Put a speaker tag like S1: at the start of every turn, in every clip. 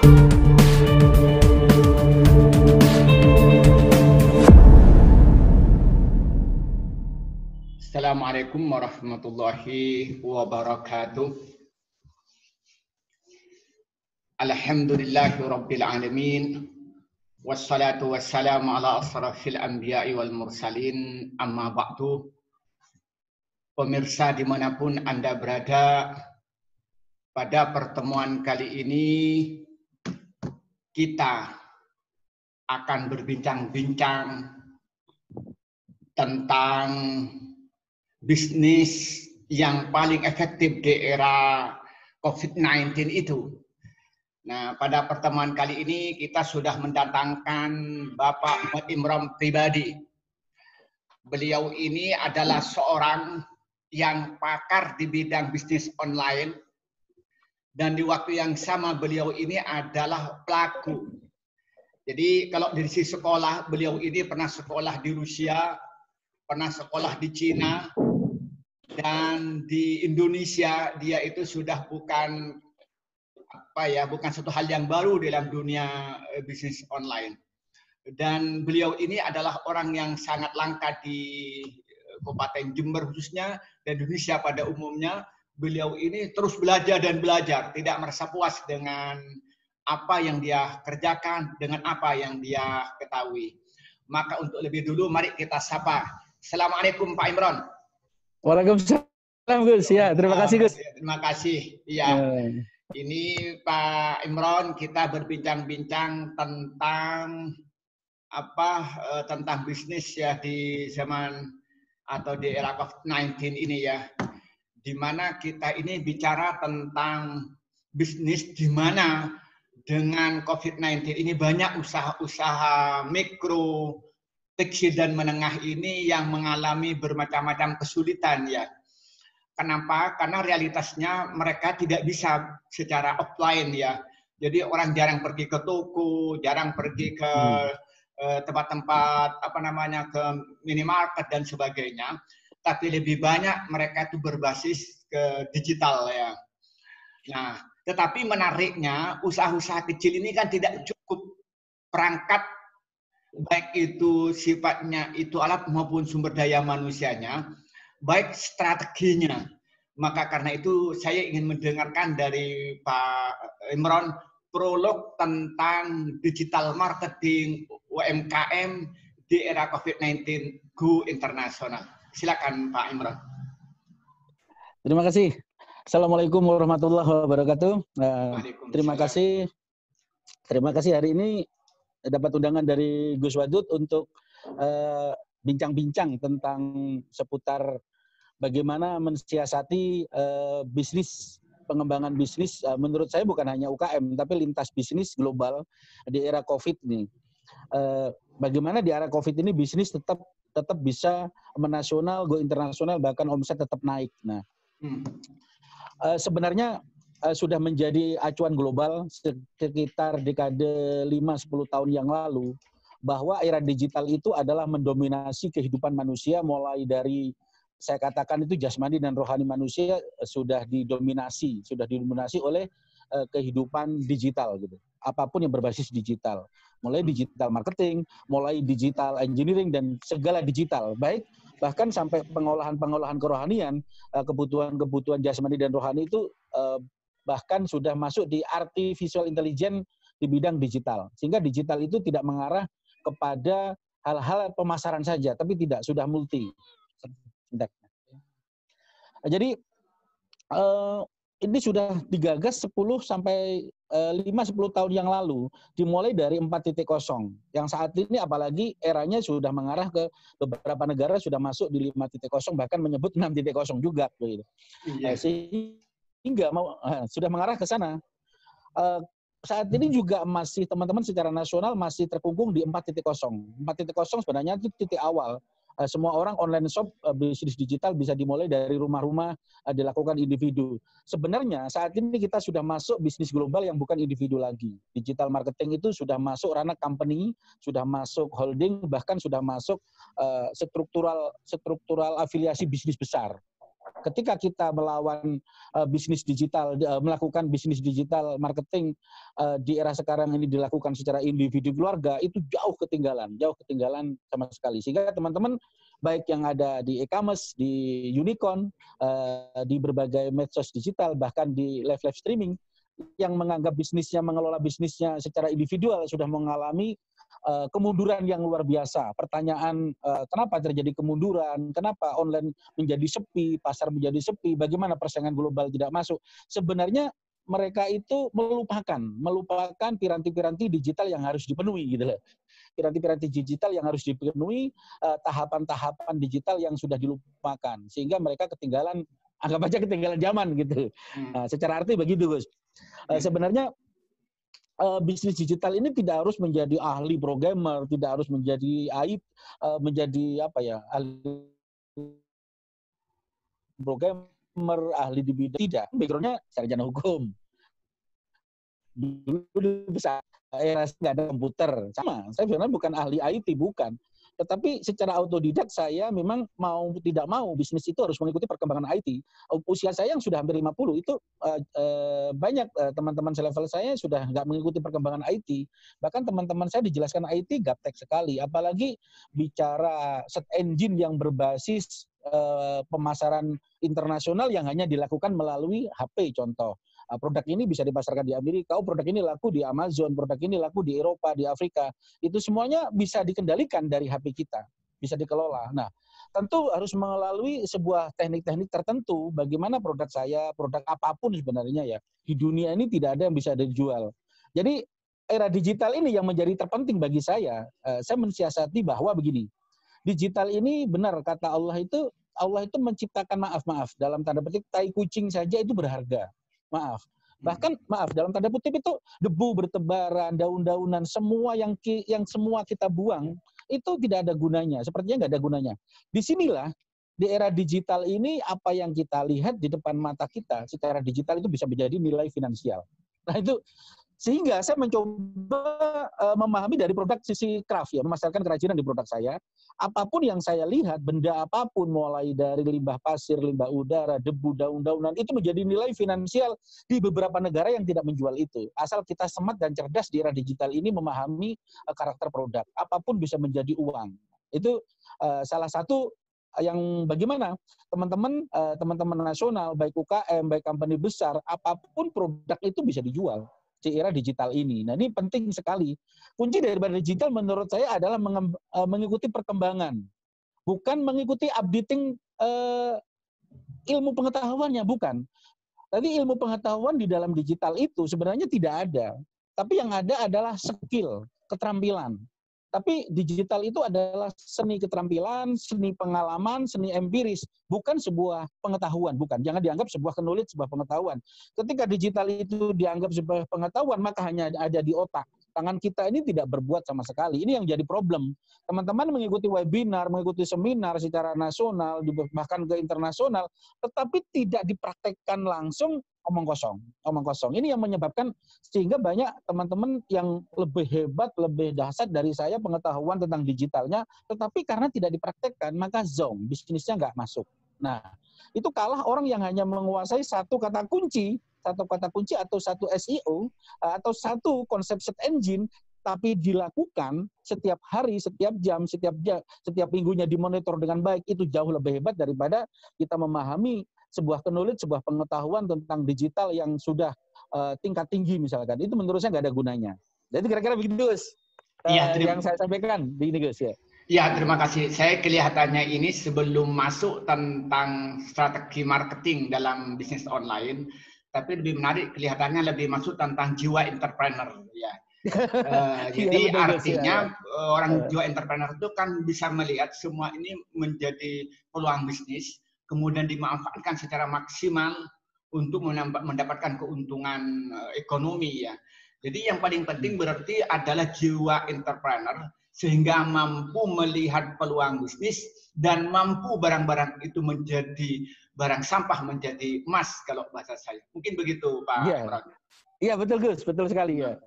S1: Assalamualaikum warahmatullahi wabarakatuh. Alhamdulillahi rabbil alamin. Wassalatu wassalamu ala asrafil anbiya'i wal mursalin. Amma ba'du. Pemirsa dimanapun Anda berada, pada pertemuan kali ini kita akan berbincang-bincang tentang bisnis yang paling efektif di era COVID-19 itu. Nah, pada pertemuan kali ini kita sudah mendatangkan Bapak Muhammad Imron pribadi. Beliau ini adalah seorang yang pakar di bidang bisnis online, dan di waktu yang sama beliau ini adalah pelaku. Jadi kalau dari sisi sekolah, beliau ini pernah sekolah di Rusia, pernah sekolah di Cina, dan di Indonesia dia itu sudah bukan satu hal yang baru dalam dunia bisnis online. Dan beliau ini adalah orang yang sangat langka di Kabupaten Jember khususnya, dan Indonesia pada umumnya. Beliau ini terus belajar dan belajar, tidak merasa puas dengan apa yang dia kerjakan, dengan apa yang dia ketahui. Maka untuk lebih dulu mari kita sapa. Assalamualaikum Pak Imron.
S2: Waalaikumsalam Gus. Ya, terima kasih Gus.
S1: Terima kasih. Iya. Ini Pak Imron, kita berbincang-bincang tentang tentang bisnis ya di zaman atau di era COVID-19 ini ya. Di mana kita ini bicara tentang bisnis di mana dengan COVID-19 ini banyak usaha-usaha mikro, kecil dan menengah ini yang mengalami bermacam-macam kesulitan ya. Kenapa? Karena realitasnya mereka tidak bisa secara offline ya. Jadi orang jarang pergi ke toko, jarang pergi ke tempat-tempat ke minimarket dan sebagainya. Tapi lebih banyak mereka itu berbasis ke digital ya. Nah, tetapi menariknya usaha-usaha kecil ini kan tidak cukup perangkat, baik itu sifatnya itu alat maupun sumber daya manusianya, baik strateginya. Maka karena itu saya ingin mendengarkan dari Pak Imron prolog tentang digital marketing UMKM di era COVID-19 Go internasional. Silakan Pak Imron.
S2: Terima kasih. Assalamualaikum warahmatullahi wabarakatuh. Terima kasih hari ini dapat undangan dari Gus Wadud untuk bincang-bincang tentang seputar bagaimana mensiasati bisnis, pengembangan bisnis. Menurut saya bukan hanya UKM, tapi lintas bisnis global di era COVID ini. Bagaimana di era COVID ini bisnis tetap bisa menasional, go internasional, bahkan omset tetap naik. Nah, sebenarnya sudah menjadi acuan global sekitar dekade 5-10 tahun yang lalu, bahwa era digital itu adalah mendominasi kehidupan manusia, mulai dari saya katakan itu jasmani dan rohani manusia sudah didominasi oleh kehidupan digital gitu. Apapun yang berbasis digital, mulai digital marketing, mulai digital engineering dan segala digital, bahkan sampai pengolahan kerohanian, kebutuhan jasmani dan rohani itu bahkan sudah masuk di artificial intelligence di bidang digital. Sehingga digital itu tidak mengarah kepada hal-hal pemasaran saja, tapi sudah multi. Jadi ini sudah digagas 10-10 tahun yang lalu, dimulai dari 4.0 yang saat ini apalagi eranya sudah mengarah ke beberapa negara, sudah masuk di 5.0, bahkan menyebut 6.0 juga gitu. Sehingga sudah mengarah ke sana. Saat ini juga masih teman-teman secara nasional masih terkungkung di 4.0. 4.0 sebenarnya itu titik awal. Semua orang online shop, bisnis digital bisa dimulai dari rumah-rumah, dilakukan individu. Sebenarnya saat ini kita sudah masuk bisnis global yang bukan individu lagi. Digital marketing itu sudah masuk ranah company, sudah masuk holding, bahkan sudah masuk struktural afiliasi bisnis besar. ketika kita melawan bisnis digital, melakukan bisnis digital marketing di era sekarang ini dilakukan secara individu keluarga, itu jauh ketinggalan sama sekali. Sehingga teman-teman baik yang ada di e-commerce, di unicorn, di berbagai medsos digital, bahkan di live streaming, yang menganggap bisnisnya, mengelola bisnisnya secara individual sudah mengalami kemunduran yang luar biasa. Pertanyaan kenapa terjadi kemunduran, kenapa online menjadi sepi, pasar menjadi sepi, bagaimana persaingan global tidak masuk. Sebenarnya mereka itu melupakan piranti-piranti digital yang harus dipenuhi gitu loh. Piranti-piranti digital yang harus dipenuhi, tahapan-tahapan digital yang sudah dilupakan, sehingga mereka ketinggalan, anggap aja ketinggalan zaman gitu. Nah, secara arti begitu, Gus. Sebenarnya bisnis digital ini tidak harus menjadi ahli programmer, tidak harus menjadi menjadi ahli programmer, ahli di bidang, tidak. Background-nya sarjana hukum. Dulu besar era nggak ada komputer, sama. Saya sebenarnya bukan ahli IT, bukan. Tetapi secara autodidak saya memang mau tidak mau bisnis itu harus mengikuti perkembangan IT. Usia saya yang sudah hampir 50 itu banyak teman-teman selevel saya sudah nggak mengikuti perkembangan IT. Bahkan teman-teman saya dijelaskan IT gaptek sekali. Apalagi bicara search engine yang berbasis pemasaran internasional yang hanya dilakukan melalui HP contoh. Produk ini bisa dipasarkan di Amerika, produk ini laku di Amazon, produk ini laku di Eropa, di Afrika. Itu semuanya bisa dikendalikan dari HP kita, bisa dikelola. Nah, tentu harus melalui sebuah teknik-teknik tertentu bagaimana produk saya, produk apapun sebenarnya ya, di dunia ini tidak ada yang bisa dijual. Jadi era digital ini yang menjadi terpenting bagi saya mensiasati bahwa begini, digital ini benar kata Allah itu menciptakan maaf dalam tanda petik tai kucing saja itu berharga. Bahkan dalam tanda kutip itu debu bertebaran, daun-daunan, semua yang semua kita buang itu tidak ada gunanya, sepertinya nggak ada gunanya. Disinilah di era digital ini apa yang kita lihat di depan mata kita secara digital itu bisa menjadi nilai finansial. Nah itu sehingga saya mencoba memahami dari produk sisi craft ya, memasarkan kerajinan di produk saya. Apapun yang saya lihat, benda apapun mulai dari limbah pasir, limbah udara, debu, daun-daunan, itu menjadi nilai finansial di beberapa negara yang tidak menjual itu. Asal kita smart dan cerdas di era digital ini memahami karakter produk. Apapun bisa menjadi uang. Itu salah satu yang bagaimana teman-teman nasional, baik UKM, baik company besar, apapun produk itu bisa dijual di era digital ini. Nah ini penting sekali. Kunci daripada digital menurut saya adalah mengikuti perkembangan, bukan mengikuti updating ilmu pengetahuannya, bukan. Tadi ilmu pengetahuan di dalam digital itu sebenarnya tidak ada, tapi yang ada adalah skill, keterampilan. Tapi digital itu adalah seni keterampilan, seni pengalaman, seni empiris, bukan sebuah pengetahuan, bukan. Jangan dianggap sebuah knowledge, sebuah pengetahuan. Ketika digital itu dianggap sebuah pengetahuan, maka hanya ada di otak. Tangan kita ini tidak berbuat sama sekali. Ini yang jadi problem. Teman-teman mengikuti webinar, mengikuti seminar secara nasional, bahkan ke internasional, tetapi tidak dipraktekkan langsung, omong kosong. Ini yang menyebabkan sehingga banyak teman-teman yang lebih hebat, lebih dahsyat dari saya pengetahuan tentang digitalnya, tetapi karena tidak dipraktekkan, maka zonk, bisnisnya nggak masuk. Nah, itu kalah orang yang hanya menguasai satu kata kunci atau satu SEO, atau satu konsep search engine, tapi dilakukan setiap hari, setiap jam, setiap minggunya dimonitor dengan baik, itu jauh lebih hebat daripada kita memahami sebuah knowledge, sebuah pengetahuan tentang digital yang sudah tingkat tinggi misalkan. Itu menurut saya nggak ada gunanya. Jadi kira-kira begitu, Gus. Yang saya sampaikan di ini, Gus ya.
S1: Ya, terima kasih. Saya kelihatannya ini sebelum masuk tentang strategi marketing dalam bisnis online, tapi lebih menarik kelihatannya lebih masuk tentang jiwa entrepreneur. Ya. Jadi ya, artinya orang jiwa entrepreneur itu kan bisa melihat semua ini menjadi peluang bisnis, kemudian dimanfaatkan secara maksimal untuk mendapatkan keuntungan ekonomi ya. Jadi yang paling penting berarti adalah jiwa entrepreneur sehingga mampu melihat peluang bisnis dan mampu barang-barang itu menjadi barang sampah menjadi emas kalau bahasa saya. Mungkin begitu Pak Imron.
S2: Iya betul Gus, betul sekali ya.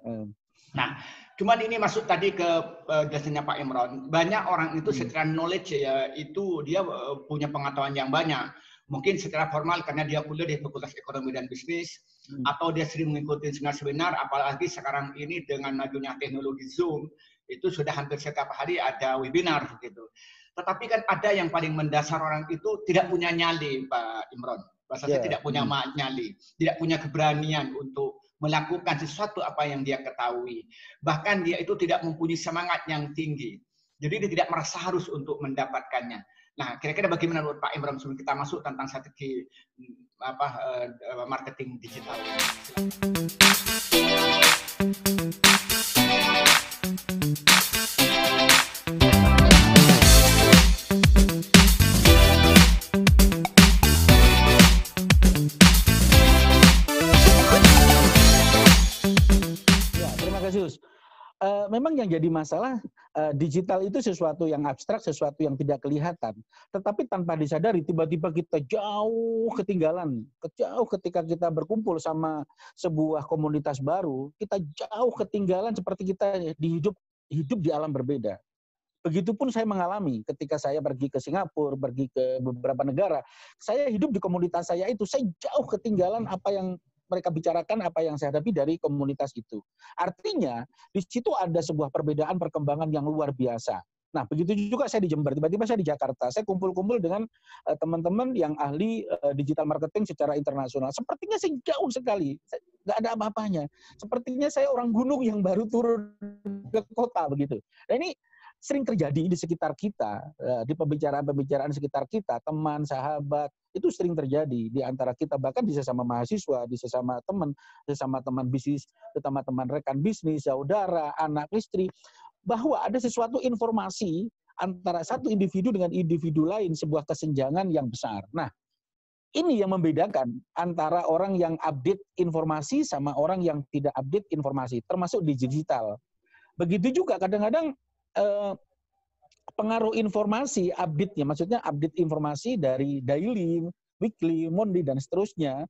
S1: Nah, cuman ini masuk tadi ke jasanya Pak Imron. Banyak orang itu secara knowledge ya itu dia punya pengetahuan yang banyak. Mungkin secara formal karena dia kuliah di Fakultas Ekonomi dan Bisnis, atau dia sering mengikuti seminar-seminar, apalagi sekarang ini dengan majunya teknologi Zoom, itu sudah hampir setiap hari ada webinar gitu. Tetapi kan ada yang paling mendasar, orang itu tidak punya nyali, Pak Imron. Bahasa saya tidak punya nyali, tidak punya keberanian untuk melakukan sesuatu apa yang dia ketahui. Bahkan dia itu tidak mempunyai semangat yang tinggi. Jadi dia tidak merasa harus untuk mendapatkannya. Nah, kira-kira bagaimana menurut Pak Imron sebelum kita masuk tentang strategi marketing digital?
S2: Ya, terima kasih, Us. Memang yang jadi masalah, digital itu sesuatu yang abstrak, sesuatu yang tidak kelihatan. Tetapi tanpa disadari, tiba-tiba kita jauh ketinggalan. Jauh ketika kita berkumpul sama sebuah komunitas baru, kita jauh ketinggalan seperti kita hidup di alam berbeda. Begitupun saya mengalami ketika saya pergi ke Singapura, pergi ke beberapa negara. Saya hidup di komunitas saya itu, saya jauh ketinggalan apa yang mereka bicarakan, apa yang saya hadapi dari komunitas itu. Artinya, di situ ada sebuah perbedaan perkembangan yang luar biasa. Nah, begitu juga saya di Jember, tiba-tiba saya di Jakarta. Saya kumpul-kumpul dengan teman-teman yang ahli digital marketing secara internasional. Sepertinya saya jauh sekali, nggak ada apa-apanya. Sepertinya saya orang gunung yang baru turun ke kota, begitu. Nah, ini sering terjadi di sekitar kita, di pembicaraan-pembicaraan sekitar kita, teman, sahabat, itu sering terjadi di antara kita, bahkan di sesama mahasiswa, di sesama teman bisnis, sesama teman rekan bisnis, saudara, anak, istri, bahwa ada sesuatu informasi antara satu individu dengan individu lain, sebuah kesenjangan yang besar. Nah, ini yang membedakan antara orang yang update informasi sama orang yang tidak update informasi, termasuk di digital. Begitu juga kadang-kadang pengaruh informasi, update-nya, maksudnya update informasi dari daily, weekly, monthly, dan seterusnya,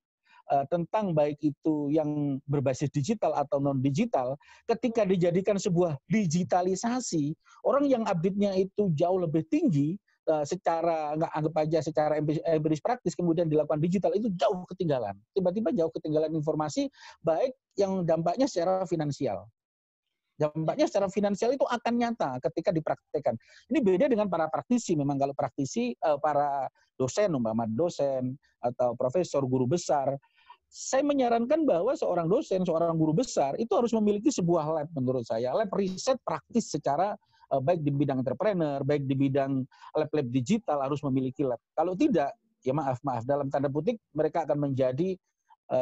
S2: tentang baik itu yang berbasis digital atau non-digital, ketika dijadikan sebuah digitalisasi, orang yang update-nya itu jauh lebih tinggi, secara, nggak anggap aja secara empiris praktis, kemudian dilakukan digital, itu jauh ketinggalan. Tiba-tiba jauh ketinggalan informasi, baik yang dampaknya secara finansial. Dampaknya secara finansial itu akan nyata ketika dipraktekkan. Ini beda dengan para praktisi. Memang kalau praktisi, para dosen, umpama dosen, atau profesor, guru besar, saya menyarankan bahwa seorang dosen, seorang guru besar, itu harus memiliki sebuah lab menurut saya. Lab riset praktis secara baik di bidang entrepreneur, baik di bidang lab-lab digital harus memiliki lab. Kalau tidak, ya maaf, dalam tanda petik, mereka akan menjadi,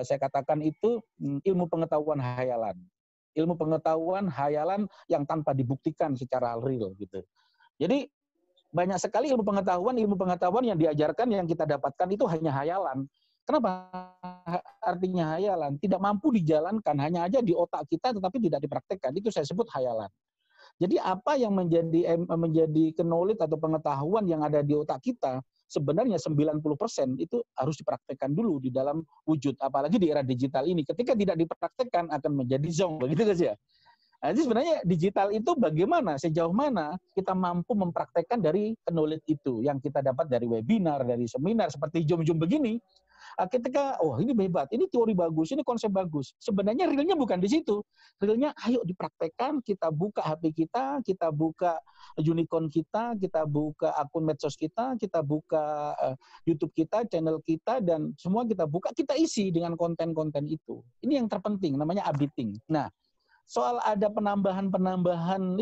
S2: saya katakan itu, ilmu pengetahuan hayalan. Ilmu pengetahuan hayalan yang tanpa dibuktikan secara real gitu. Jadi banyak sekali ilmu pengetahuan yang diajarkan, yang kita dapatkan itu hanya hayalan. Kenapa artinya hayalan? Tidak mampu dijalankan, hanya aja di otak kita tetapi tidak dipraktekkan. Itu saya sebut hayalan. Jadi apa yang menjadi knowledge atau pengetahuan yang ada di otak kita, sebenarnya 90% itu harus dipraktekkan dulu di dalam wujud. Apalagi di era digital ini. Ketika tidak dipraktekkan akan menjadi zonk. Begitu guys ya. Nah, jadi sebenarnya digital itu bagaimana, sejauh mana kita mampu mempraktekkan dari knowledge itu. Yang kita dapat dari webinar, dari seminar, seperti Zoom begini. Ketika, oh ini hebat, ini teori bagus, ini konsep bagus. Sebenarnya realnya bukan di situ. Realnya ayo dipraktekkan, kita buka HP kita buka unicorn kita buka akun medsos kita buka YouTube kita, channel kita, dan semua kita buka, kita isi dengan konten-konten itu. Ini yang terpenting, namanya updating. Nah, soal ada penambahan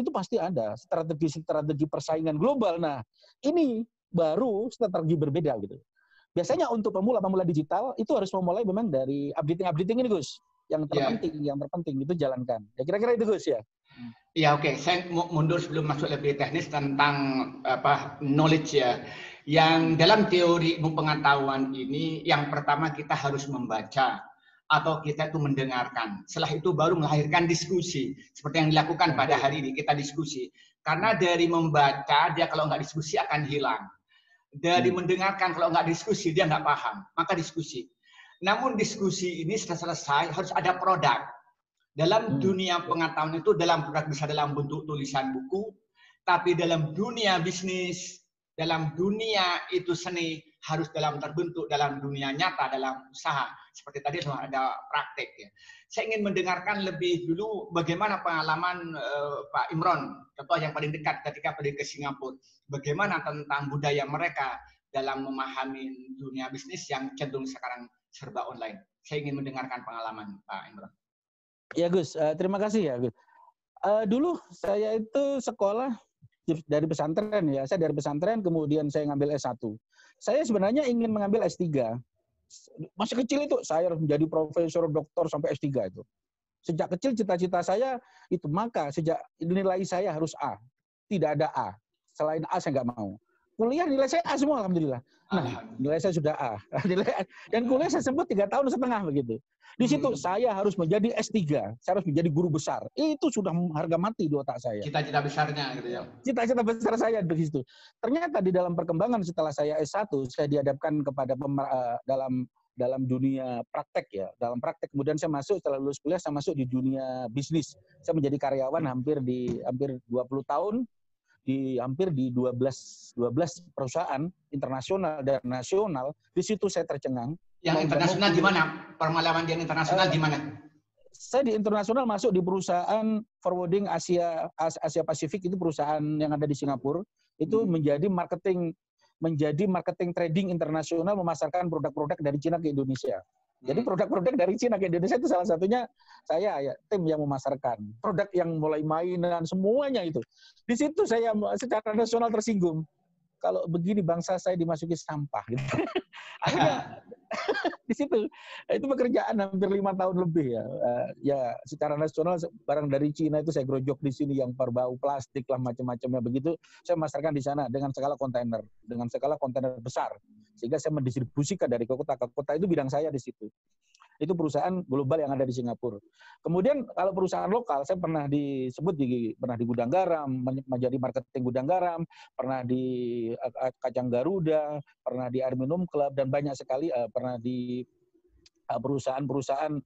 S2: itu pasti ada, strategi persaingan global. Nah, ini baru strategi berbeda gitu. Biasanya untuk pemula digital itu harus memulai memang dari updating ini Gus. Yang terpenting itu jalankan. Ya kira-kira itu Gus ya.
S1: Ya oke. Saya mundur sebelum masuk lebih teknis tentang knowledge ya. Yang dalam teori ilmu pengetahuan ini, yang pertama kita harus membaca atau kita itu mendengarkan. Setelah itu baru melahirkan diskusi. Seperti yang dilakukan pada hari ini, kita diskusi. Karena dari membaca, dia kalau nggak diskusi akan hilang. Dari mendengarkan, kalau nggak diskusi, dia nggak paham. Maka diskusi. Namun diskusi ini setelah selesai, harus ada produk. Dalam dunia pengetahuan itu, dalam produk bisa dalam bentuk tulisan buku, tapi dalam dunia bisnis, dalam dunia itu seni harus terbentuk dalam dunia nyata, dalam usaha. Seperti tadi ada praktek ya. Saya ingin mendengarkan lebih dulu bagaimana pengalaman Pak Imron, contoh yang paling dekat ketika pergi ke Singapura. Bagaimana tentang budaya mereka dalam memahami dunia bisnis yang cenderung sekarang serba online. Saya ingin mendengarkan pengalaman Pak Imron.
S2: Ya Gus, terima kasih ya Gus. Dulu saya itu sekolah dari pesantren ya. Saya dari pesantren kemudian saya ngambil S1. Saya sebenarnya ingin mengambil S3. Masih kecil itu saya harus menjadi profesor, doktor sampai S3 itu. Sejak kecil cita-cita saya itu, maka sejak nilai saya harus A. Tidak ada A. Selain A saya nggak mau. Kuliah nilai saya A semua alhamdulillah. Nah, nilai saya sudah A. Dan kuliah saya sempat 3,5 tahun begitu. Di situ saya harus menjadi S3, saya harus menjadi guru besar. Itu sudah harga mati di otak saya.
S1: Cita-cita besarnya gitu ya.
S2: Cita-cita besar saya di situ. Ternyata di dalam perkembangan setelah saya S1, saya dihadapkan kepada dalam dunia praktek ya. Dalam praktek kemudian saya masuk setelah lulus kuliah saya masuk di dunia bisnis. Saya menjadi karyawan hampir 20 tahun di hampir di 12 perusahaan internasional dan nasional. Di situ saya tercengang.
S1: Yang internasional gimana? Pengalaman yang internasional gimana?
S2: Saya di internasional masuk di perusahaan forwarding Asia Pasifik, itu perusahaan yang ada di Singapura. Itu menjadi marketing trading internasional, memasarkan produk-produk dari Cina ke Indonesia. Jadi produk-produk dari Cina ke Indonesia itu salah satunya saya ya, tim yang memasarkan. Produk yang mulai mainan semuanya itu. Di situ saya secara nasional tersinggung. Kalau begini bangsa saya dimasuki sampah gitu. Akhirnya di situ itu pekerjaan hampir 5 tahun lebih ya. Ya secara nasional barang dari Cina itu saya grojok di sini yang berbau plastik lah macam-macamnya begitu. Saya masarkan di sana dengan skala kontainer besar. Sehingga saya mendistribusikan dari kota ke kota, itu bidang saya di situ. Itu perusahaan global yang ada di Singapura. Kemudian kalau perusahaan lokal, saya pernah di gudang garam, menjadi marketing gudang garam, pernah di Kacang Garuda, pernah di Arminum Club, dan banyak sekali pernah di perusahaan-perusahaan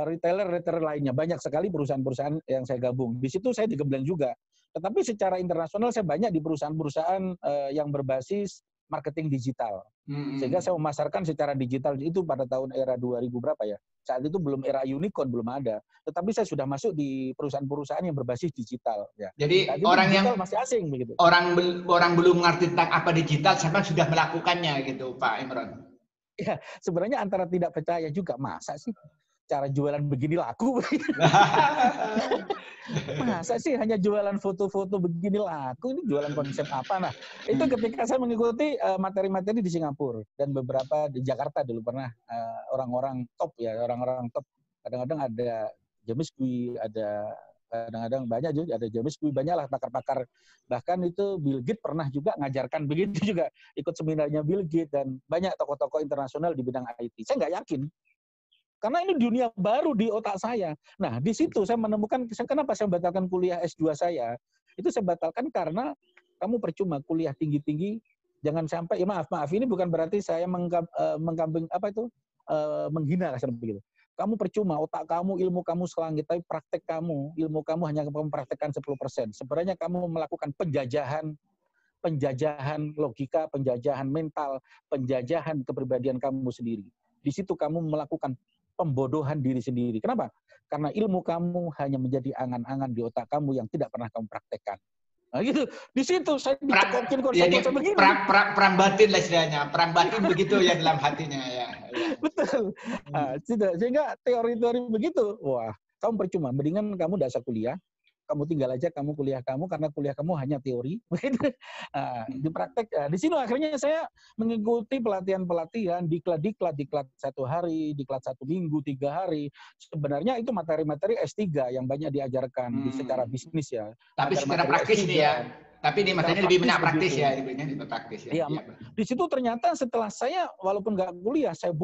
S2: retailer lainnya. Banyak sekali perusahaan-perusahaan yang saya gabung. Di situ saya digembleng juga. Tetapi secara internasional saya banyak di perusahaan-perusahaan yang berbasis marketing digital. Sehingga saya memasarkan secara digital itu pada tahun era 2000 berapa ya. Saat itu belum era unicorn, belum ada. Tetapi saya sudah masuk di perusahaan-perusahaan yang berbasis digital. Ya.
S1: Jadi orang yang
S2: masih asing begitu.
S1: Orang belum mengerti tentang apa digital, sampai sudah melakukannya gitu, Pak Imron.
S2: Ya, sebenarnya antara tidak percaya juga, masa sih cara jualan begini laku? Masa sih hanya jualan foto-foto begini laku? Ini jualan konsep apa? Nah, itu ketika saya mengikuti materi-materi di Singapura dan beberapa di Jakarta dulu pernah orang-orang top ya, orang-orang top. Kadang-kadang ada James Kui, kadang-kadang banyak juga, ada James Kui, banyaklah pakar-pakar. Bahkan itu Bill Gates pernah juga ngajarkan begitu juga, ikut seminarnya Bill Gates dan banyak tokoh-tokoh internasional di bidang IT. Saya nggak yakin. Karena ini dunia baru di otak saya. Nah, di situ saya menemukan, kenapa saya membatalkan kuliah S2 saya. Itu saya batalkan karena kamu percuma kuliah tinggi-tinggi, jangan sampai, ya maaf, ini bukan berarti saya menghina kasar begitu. Kamu percuma, otak kamu, ilmu kamu selangit, tapi praktek kamu, ilmu kamu hanya mempraktekkan 10%. Sebenarnya kamu melakukan penjajahan logika, penjajahan mental, penjajahan kepribadian kamu sendiri. Di situ kamu melakukan pembodohan diri sendiri. Kenapa? Karena ilmu kamu hanya menjadi angan-angan di otak kamu yang tidak pernah kamu praktekkan. Nah gitu. Di situ saya dicekokin konsep begini.
S1: Perang batin lah istilahnya. Perang batin begitu ya dalam hatinya ya.
S2: Betul. Nah, sehingga teori-teori begitu, wah, kamu percuma. Mendingan kamu tidak usah kuliah. Kamu tinggal aja kamu kuliah kamu, karena kuliah kamu hanya teori. Nah, di praktek, di sini akhirnya saya mengikuti pelatihan-pelatihan, diklat 1 hari, diklat 1 minggu, 3 hari. Sebenarnya itu materi-materi S3 yang banyak diajarkan secara bisnis ya.
S1: Tapi secara praktis nih ya. Tapi di materinya lebih banyak praktis ya, lebih praktis ya.
S2: Iya. Di situ ternyata setelah saya walaupun nggak kuliah, saya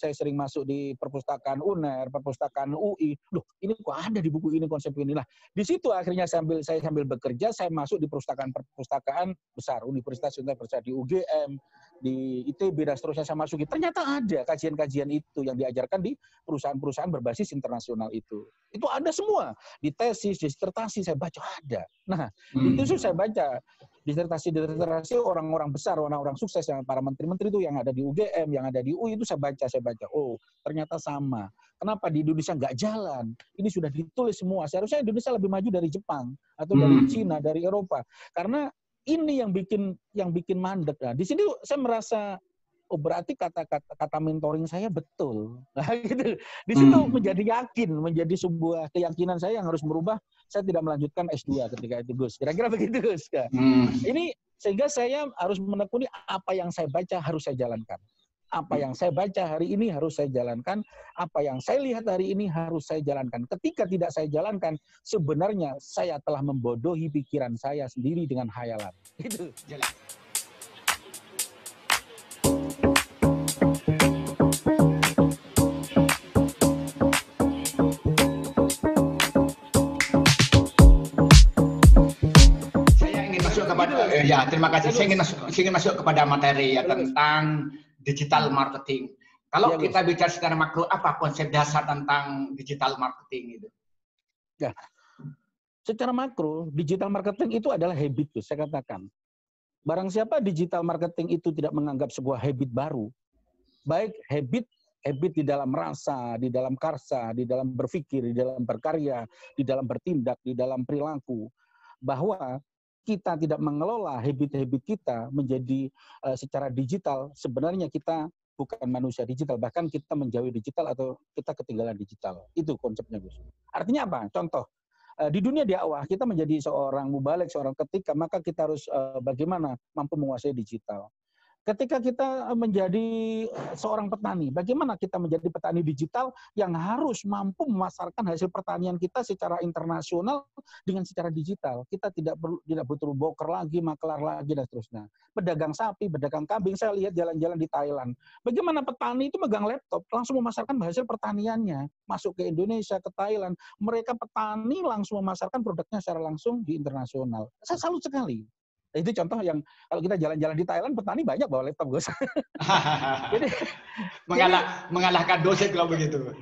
S2: saya sering masuk di perpustakaan UNER, perpustakaan UI. Loh, ini kok ada di buku ini konsep ini lah. Di situ akhirnya saya sambil bekerja, saya masuk di perpustakaan besar, universitas besar di UGM, di ITB dan seterusnya saya masuki. Ternyata ada kajian-kajian itu yang diajarkan di perusahaan-perusahaan berbasis internasional itu. Itu ada semua. Di tesis, disertasi saya baca ada. Nah, itu saya baca disertasi orang-orang besar, orang-orang sukses, yang para menteri-menteri itu yang ada di UGM, yang ada di UI itu saya baca. Oh, ternyata sama. Kenapa di Indonesia nggak jalan? Ini sudah ditulis semua. Seharusnya Indonesia lebih maju dari Jepang atau dari Cina, dari Eropa. Karena ini yang bikin mandek. Nah, di sini saya merasa, oh berarti kata mentoring saya betul. Nah, gitu. Di situ menjadi yakin, menjadi sebuah keyakinan saya yang harus merubah. Saya tidak melanjutkan S2 ketika itu, Gus. Kira-kira begitu, Gus. Ini sehingga saya harus menekuni apa yang saya baca harus saya jalankan. Apa yang saya baca hari ini harus saya jalankan. Apa yang saya lihat hari ini harus saya jalankan. Ketika tidak saya jalankan, sebenarnya saya telah membodohi pikiran saya sendiri dengan khayalan. Itu.
S1: Ya, terima kasih. Saya ingin masuk kepada materi ya tentang digital marketing. Kalau kita bicara secara makro, apa konsep dasar tentang digital marketing itu?
S2: Ya, secara makro, digital marketing itu adalah habit, saya katakan. Barang siapa digital marketing itu tidak menganggap sebuah habit baru, baik habit di dalam rasa, di dalam karsa, di dalam berpikir, di dalam berkarya, di dalam bertindak, di dalam perilaku, bahwa kita tidak mengelola habit-habit kita menjadi secara digital, sebenarnya kita bukan manusia digital, bahkan kita menjauhi digital atau kita ketinggalan digital. Itu konsepnya, Gus. Artinya apa? Contoh, di dunia dakwah kita menjadi seorang mubalik, seorang ketika, maka kita harus bagaimana mampu menguasai digital. Ketika kita menjadi seorang petani, bagaimana kita menjadi petani digital yang harus mampu memasarkan hasil pertanian kita secara internasional dengan secara digital. Kita tidak butuh broker lagi, makelar lagi, dan seterusnya. Pedagang sapi, pedagang kambing, saya lihat jalan-jalan di Thailand. Bagaimana petani itu megang laptop, langsung memasarkan hasil pertaniannya, masuk ke Indonesia, ke Thailand. Mereka petani langsung memasarkan produknya secara langsung di internasional. Saya salut sekali. Itu contoh yang kalau kita jalan-jalan di Thailand, petani banyak bawa laptop, Gus.
S1: Jadi mengalahkan dosen kalau begitu.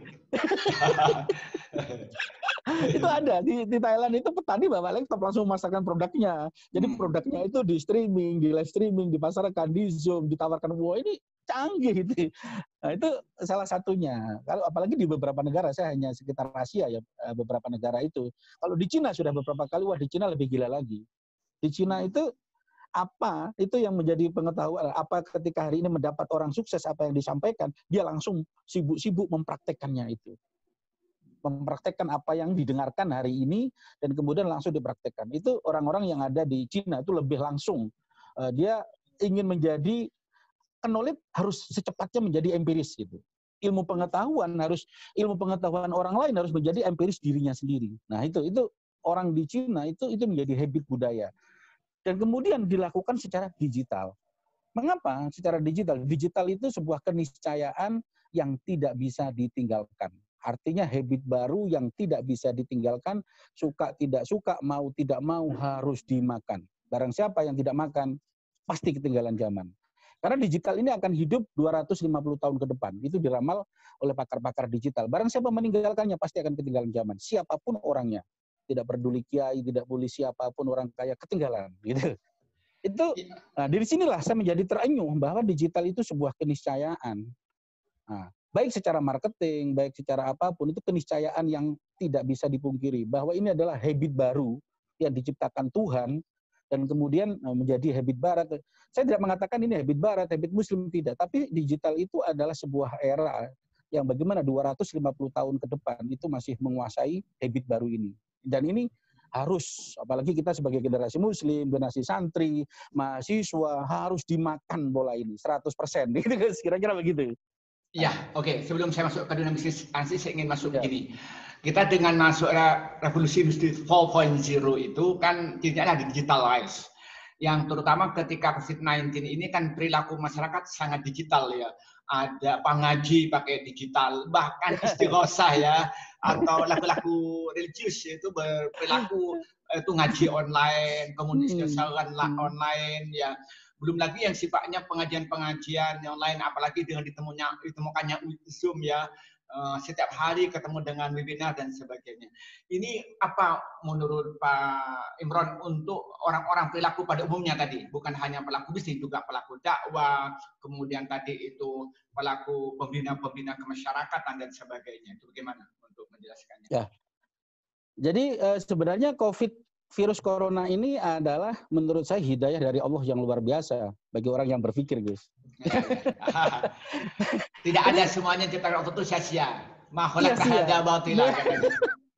S2: Itu ada di Thailand, itu petani bawa laptop langsung memasarkan produknya. Jadi produknya itu di streaming, di live streaming, dipasarkan di Zoom, ditawarkan. Wah, ini canggih itu. Nah, itu salah satunya. Kalau apalagi di beberapa negara, saya hanya sekitar Asia ya, beberapa negara itu. Kalau di Cina sudah beberapa kali, wah di Cina lebih gila lagi. Di Cina itu apa itu yang menjadi pengetahuan, apa ketika hari ini mendapat orang sukses apa yang disampaikan, dia langsung sibuk-sibuk mempraktekkannya itu. Mempraktekkan apa yang didengarkan hari ini dan kemudian langsung dipraktekkan. Itu orang-orang yang ada di Cina itu lebih langsung. Dia ingin menjadi knowledge harus secepatnya menjadi empiris gitu. Ilmu pengetahuan orang lain harus menjadi empiris dirinya sendiri. Nah, itu orang di Cina itu menjadi habit budaya. Dan kemudian dilakukan secara digital. Mengapa secara digital? Digital itu sebuah keniscayaan yang tidak bisa ditinggalkan. Artinya habit baru yang tidak bisa ditinggalkan, suka tidak suka, mau tidak mau harus dimakan. Barang siapa yang tidak makan, pasti ketinggalan zaman. Karena digital ini akan hidup 250 tahun ke depan. Itu diramal oleh pakar-pakar digital. Barang siapa meninggalkannya, pasti akan ketinggalan zaman. Siapapun orangnya. Tidak peduli kiai, tidak peduli siapapun orang kaya, ketinggalan. Gitu. Nah, dari sinilah saya menjadi terenyuh bahwa digital itu sebuah keniscayaan. Nah, baik secara marketing, baik secara apapun, itu keniscayaan yang tidak bisa dipungkiri. Bahwa ini adalah habit baru yang diciptakan Tuhan, dan kemudian menjadi habit barat. Saya tidak mengatakan ini habit barat, habit muslim, tidak. Tapi digital itu adalah sebuah era yang bagaimana 250 tahun ke depan itu masih menguasai habit baru ini. Dan ini harus, apalagi kita sebagai generasi muslim, generasi santri, mahasiswa, harus dimakan bola ini 100%. Gitu, kira-kira begitu.
S1: Ya, oke. Sebelum saya masuk ke dunia bisnis, saya ingin masuk begini. Kita dengan masuk revolusi industri 4.0 itu kan intinya digitalize. Yang terutama ketika COVID-19 ini kan perilaku masyarakat sangat digital ya. Ada pengaji pakai digital, bahkan istighosah ya, atau laku-laku religius itu berperilaku itu ngaji online, komunikasi online ya. Belum lagi yang sifatnya pengajian-pengajian online, apalagi dengan ditemukannya Zoom ya. setiap hari ketemu dengan webinar dan sebagainya. Ini apa menurut Pak Imron untuk orang-orang perilaku pada umumnya tadi, bukan hanya pelaku bisnis, juga pelaku dakwah, kemudian tadi itu pelaku pembina-pembina kemasyarakatan dan sebagainya. Itu bagaimana untuk menjelaskannya?
S2: Ya. Jadi sebenarnya virus corona ini adalah menurut saya hidayah dari Allah yang luar biasa bagi orang yang berpikir, guys.
S1: Tidak ada semuanya ciptaan Allah itu sia-sia. Makhluk hada batila.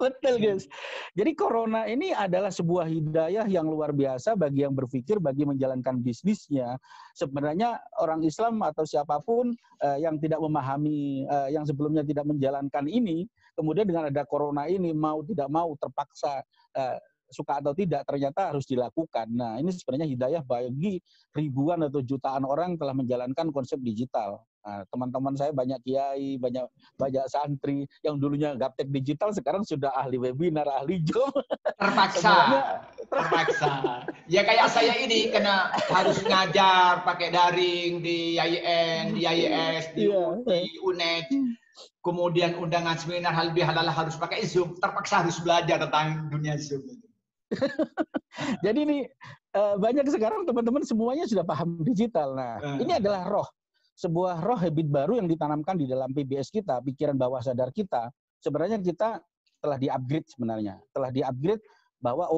S2: Betul, guys. Jadi corona ini adalah sebuah hidayah yang luar biasa bagi yang berpikir, bagi menjalankan bisnisnya. Sebenarnya orang Islam atau siapapun yang tidak memahami, yang sebelumnya tidak menjalankan ini, kemudian dengan ada corona ini mau tidak mau terpaksa suka atau tidak ternyata harus dilakukan. Nah, ini sebenarnya hidayah bagi ribuan atau jutaan orang telah menjalankan konsep digital. Nah, teman-teman saya banyak kiai, banyak santri yang dulunya gaptek digital sekarang sudah ahli webinar, ahli Zoom.
S1: Terpaksa. Ya kayak saya ini kena harus ngajar pakai daring di YIN, di YIS, di UNED. Kemudian undangan seminar halal bihalal harus pakai Zoom. Terpaksa harus belajar tentang dunia Zoom.
S2: Jadi ini banyak sekarang teman-teman semuanya sudah paham digital. Nah, ini adalah sebuah habit baru yang ditanamkan di dalam PBS kita, pikiran bawah sadar kita. Sebenarnya kita telah di-upgrade sebenarnya. Telah di-upgrade bahwa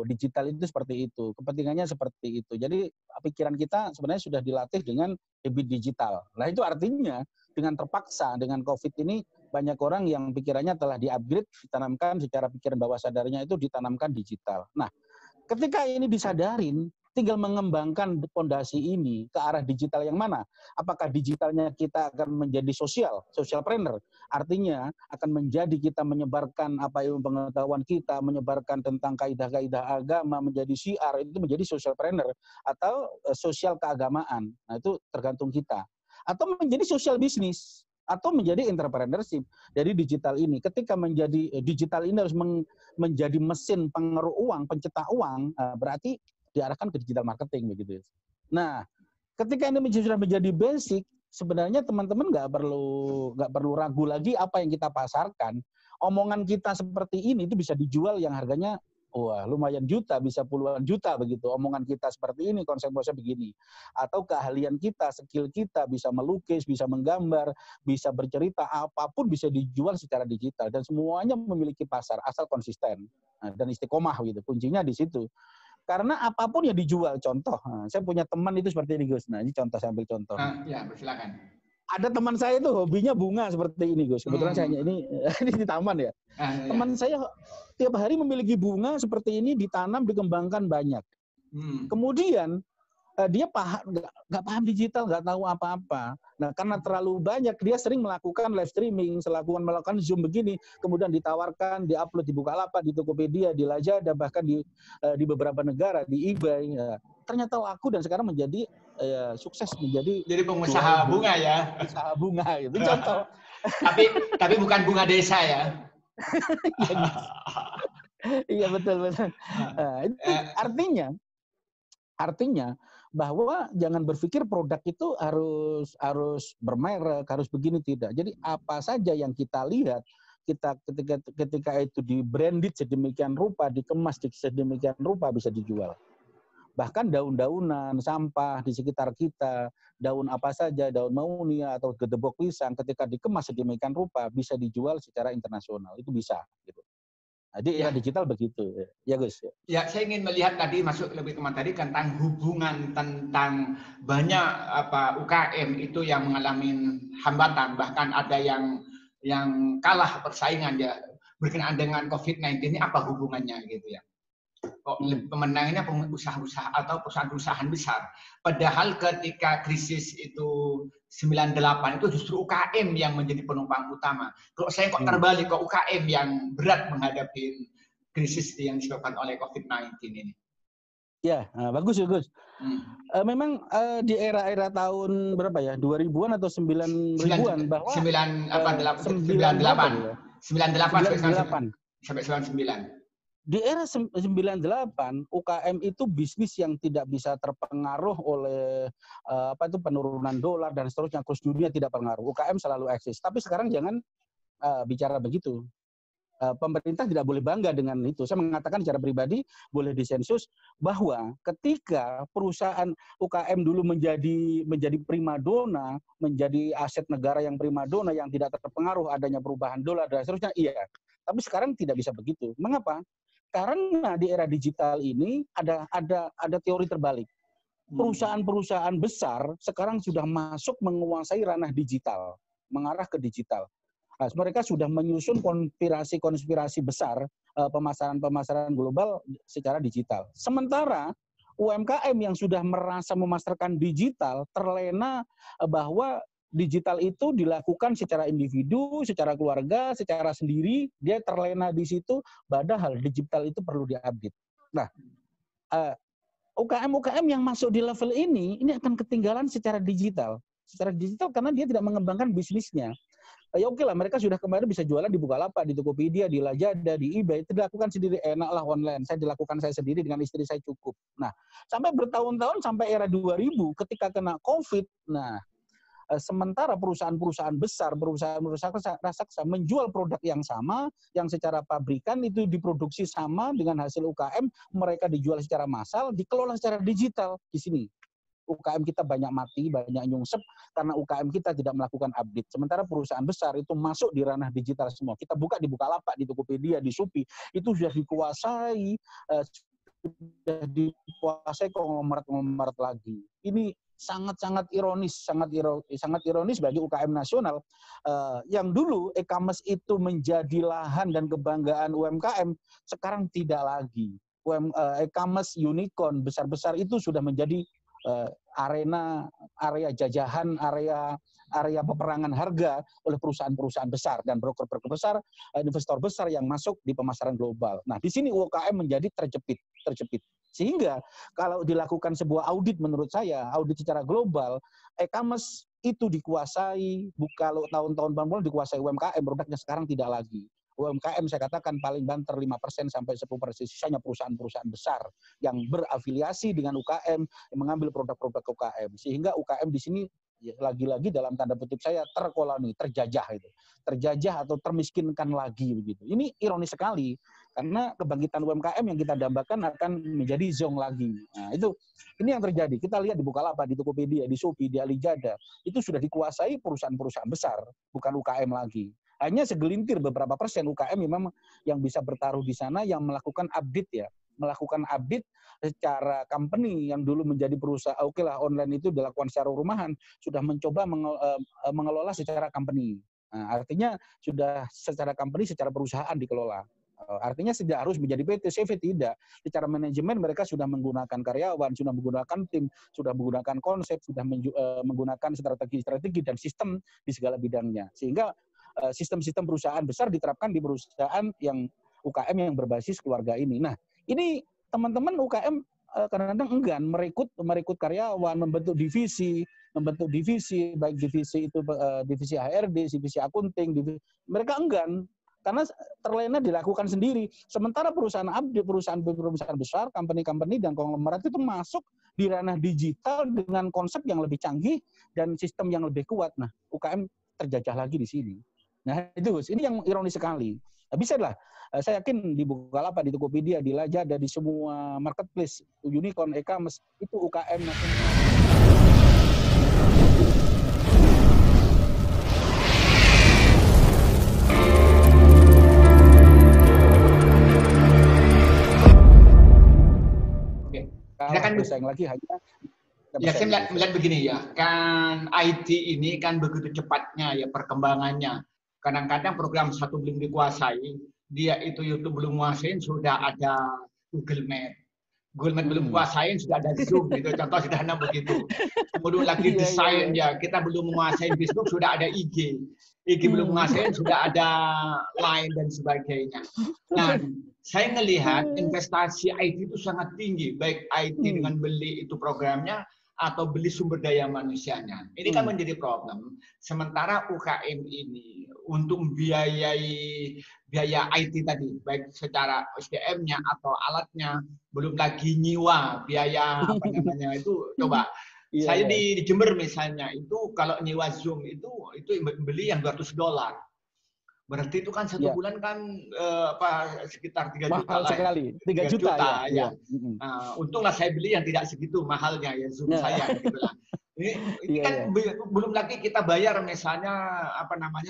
S2: digital itu seperti itu, kepentingannya seperti itu. Jadi pikiran kita sebenarnya sudah dilatih dengan habit digital. Nah, itu artinya dengan terpaksa dengan Covid ini banyak orang yang pikirannya telah di-upgrade, ditanamkan secara pikiran bawah sadarnya itu ditanamkan digital. Nah, ketika ini disadarin, tinggal mengembangkan fondasi ini ke arah digital yang mana? Apakah digitalnya kita akan menjadi socialpreneur? Artinya akan menjadi kita menyebarkan apa ilmu pengetahuan kita, menyebarkan tentang kaidah-kaidah agama, menjadi syiar, itu menjadi socialpreneur atau sosial keagamaan. Nah, itu tergantung kita. Atau menjadi social business, atau menjadi entrepreneurship dari digital ini. Ketika menjadi digital ini harus menjadi mesin pengeru uang, pencetak uang, berarti diarahkan ke digital marketing begitu. Nah, ketika ini sudah menjadi basic, sebenarnya teman-teman nggak perlu ragu lagi apa yang kita pasarkan. Omongan kita seperti ini itu bisa dijual yang harganya lumayan juta, bisa puluhan juta begitu. Omongan kita seperti ini, konsep-konsep begini. Atau keahlian kita, skill kita, bisa melukis, bisa menggambar, bisa bercerita, apapun bisa dijual secara digital. Dan semuanya memiliki pasar, asal konsisten. Nah, dan istiqomah gitu, kuncinya di situ. Karena apapun yang dijual, contoh. Saya punya teman itu seperti ini, Gus. Nah, ini contoh, saya ambil contoh.
S1: Ya, silakan.
S2: Ada teman saya itu hobinya bunga seperti ini, Gus. Kebetulan saya ini di taman ya. Teman saya tiap hari memiliki bunga seperti ini, ditanam, dikembangkan banyak. Kemudian dia nggak paham digital, nggak tahu apa-apa. Nah, karena terlalu banyak, dia sering melakukan live streaming, melakukan Zoom begini, kemudian ditawarkan, diupload di Bukalapak, di Tokopedia, di Lazada, bahkan di beberapa negara, di eBay. Ternyata laku dan sekarang menjadi sukses, menjadi
S1: pengusaha bunga ya.
S2: Pengusaha bunga itu contoh.
S1: tapi bukan bunga desa ya.
S2: Iya betul. Itu artinya bahwa jangan berpikir produk itu harus bermerek, harus begini, tidak. Jadi apa saja yang kita lihat, kita ketika itu di-branded sedemikian rupa, dikemas sedemikian rupa, bisa dijual. Bahkan daun-daunan, sampah di sekitar kita, daun apa saja, daun maunia atau gedebok pisang, ketika dikemas sedemikian rupa, bisa dijual secara internasional. Itu bisa. Gitu. Jadi era digital begitu. Ya, Gus.
S1: Ya, saya ingin melihat tadi, masuk lebih teman tadi, tentang hubungan, tentang banyak UKM itu yang mengalami hambatan, bahkan ada yang kalah persaingan ya berkenaan dengan COVID-19 ini, apa hubungannya gitu ya. Kok pemenangnya pengusaha-usaha atau perusahaan-perusahaan besar. Padahal ketika krisis itu 98 itu justru UKM yang menjadi penumpang utama. Kalau saya kok terbalik ke UKM yang berat menghadapi krisis yang disebabkan oleh COVID-19 ini.
S2: Ya, bagus ya Gus. Memang di era-era tahun berapa ya? 2000-an atau 9000-an bahwa
S1: 98 sampai 99.
S2: Di era 98, UKM itu bisnis yang tidak bisa terpengaruh oleh penurunan dolar dan seterusnya, kurs dunia tidak pengaruh. UKM selalu eksis. Tapi sekarang jangan bicara begitu. Pemerintah tidak boleh bangga dengan itu. Saya mengatakan secara pribadi boleh disensus bahwa ketika perusahaan UKM dulu menjadi primadona, menjadi aset negara yang primadona yang tidak terpengaruh adanya perubahan dolar dan seterusnya, iya. Tapi sekarang tidak bisa begitu. Mengapa? Karena di era digital ini ada teori terbalik. Perusahaan-perusahaan besar sekarang sudah masuk menguasai ranah digital, mengarah ke digital. Nah, mereka sudah menyusun konspirasi besar pemasaran global secara digital. Sementara UMKM yang sudah merasa memasarkan digital terlena bahwa digital itu dilakukan secara individu, secara keluarga, secara sendiri, dia terlena di situ, padahal digital itu perlu diupdate. Nah, UKM-UKM yang masuk di level ini akan ketinggalan secara digital karena dia tidak mengembangkan bisnisnya. Ya oke lah, mereka sudah kemarin bisa jualan di Bukalapak, di Tokopedia, di Lazada, di eBay, itu dilakukan sendiri, enaklah online. Saya sendiri dengan istri saya cukup. Nah, sampai bertahun-tahun, sampai era 2000, ketika kena COVID, nah, sementara perusahaan-perusahaan besar, perusahaan-perusahaan raksasa menjual produk yang sama, yang secara pabrikan itu diproduksi sama dengan hasil UKM, mereka dijual secara massal, dikelola secara digital di sini. UKM kita banyak mati, banyak nyungsep, karena UKM kita tidak melakukan update. Sementara perusahaan besar itu masuk di ranah digital semua. Kita buka di Bukalapak, di Tokopedia, di Shopee, itu sudah dikuasai konglomerat lagi. Ini sangat ironis bagi UKM nasional yang dulu e-commerce itu menjadi lahan dan kebanggaan UMKM, sekarang tidak lagi. E-commerce unicorn besar-besar itu sudah menjadi area jajahan, area peperangan harga oleh perusahaan-perusahaan besar dan broker-broker besar, investor besar yang masuk di pemasaran global. Nah, di sini UKM menjadi terjepit. Sehingga kalau dilakukan sebuah audit, menurut saya, audit secara global, e-commerce itu dikuasai, kalau tahun-tahun 90 dikuasai UMKM, produknya sekarang tidak lagi. UMKM saya katakan paling banter 5% sampai 10%, sisanya perusahaan-perusahaan besar yang berafiliasi dengan UKM, yang mengambil produk-produk UKM. Sehingga UKM di sini lagi-lagi dalam tanda petik saya terkoloni, terjajah atau termiskinkan lagi begitu. Ini ironis sekali karena kebangkitan UMKM yang kita dambakan akan menjadi zong lagi. Nah, ini yang terjadi. Kita lihat di Bukalapak, di Tokopedia, di Shopee, di Lazada, itu sudah dikuasai perusahaan-perusahaan besar, bukan UKM lagi. Hanya segelintir beberapa persen UKM memang yang bisa bertaruh di sana, yang melakukan update secara company yang dulu menjadi perusahaan, oke lah online itu dilakukan secara rumahan, sudah mencoba mengelola secara company. Nah, artinya sudah secara company, secara perusahaan dikelola. Artinya tidak harus menjadi PT, CV tidak. Secara manajemen mereka sudah menggunakan karyawan, sudah menggunakan tim, sudah menggunakan konsep, sudah menggunakan strategi dan sistem di segala bidangnya. Sehingga sistem-sistem perusahaan besar diterapkan di perusahaan yang UKM yang berbasis keluarga ini. Nah, ini teman-teman UKM kadang-kadang enggan merekrut karyawan, membentuk divisi, baik divisi itu divisi HRD, divisi akunting, mereka enggan karena terlena dilakukan sendiri. Sementara perusahaan besar, company dan konglomerat itu masuk di ranah digital dengan konsep yang lebih canggih dan sistem yang lebih kuat. Nah, UKM terjajah lagi di sini. Nah, itu Gus, ini yang ironis sekali. Nah, bisa lah, saya yakin di Bukalapak, di Tokopedia, di Lazada, di semua marketplace, unicorn, e-commerce, itu UKM nasional.
S1: Saya kan bersaing lagi hanya ya, saya melihat begini ya, kan IT ini kan begitu cepatnya ya perkembangannya. Kadang-kadang program satu belum dikuasai, dia itu YouTube belum menguasain, sudah ada Google Map. Google Map belum kuasain, sudah ada Zoom, gitu. Contoh sederhana begitu. Kemudian lagi desain ya, kita belum menguasai Facebook, sudah ada IG. IG belum menguasain, sudah ada Line dan sebagainya. Nah, saya melihat investasi IT itu sangat tinggi, baik IT dengan beli itu programnya, atau beli sumber daya manusianya. Ini kan menjadi problem. Sementara UKM ini untuk membiayai biaya IT tadi, baik secara SDM-nya atau alatnya, belum lagi nyiwa biaya apa namanya itu. Coba saya di Jember misalnya itu kalau nyiwa Zoom itu beli yang $200. Berarti itu kan satu
S2: Ya,
S1: bulan kan sekitar 3 juta
S2: mahal
S1: lah ya.
S2: sekali. 3
S1: 3
S2: juta
S1: juta
S2: ya.
S1: ya.
S2: Iya. Mm-mm.
S1: Untunglah saya beli yang tidak segitu mahalnya ya Zoom
S2: Ya.
S1: saya gitu lah. Ini
S2: Iya,
S1: kan
S2: iya.
S1: belum lagi kita bayar misalnya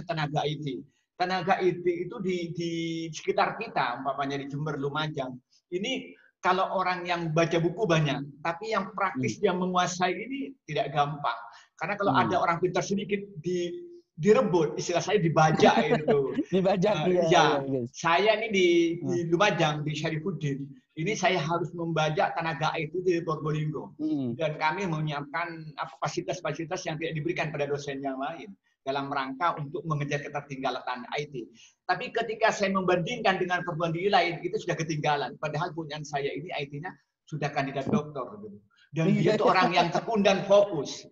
S1: tenaga IT. Tenaga IT itu di sekitar kita, umpamanya di Jember, Lumajang. Ini kalau orang yang baca buku banyak, tapi yang
S2: Hmm.
S1: praktis yang menguasai ini tidak gampang. Karena kalau ada
S2: Hmm.
S1: orang pintar sedikit direbut, istilah saya dibajak itu.
S2: Dibajak ya.
S1: Ya,
S2: Iya, guys.
S1: saya ini di Lumajang, di Syarifuddin. Ini saya harus membajak tenaga IT di Probolinggo. Dan kami menyiapkan fasilitas-fasilitas yang tidak diberikan pada dosen yang lain dalam rangka untuk mengejar ketertinggalan IT. Tapi ketika saya membandingkan dengan perguruan tinggi lain, itu sudah ketinggalan. Padahal punya saya ini IT-nya sudah kandidat doktor. Gitu. Dan dia itu orang yang tekun dan fokus.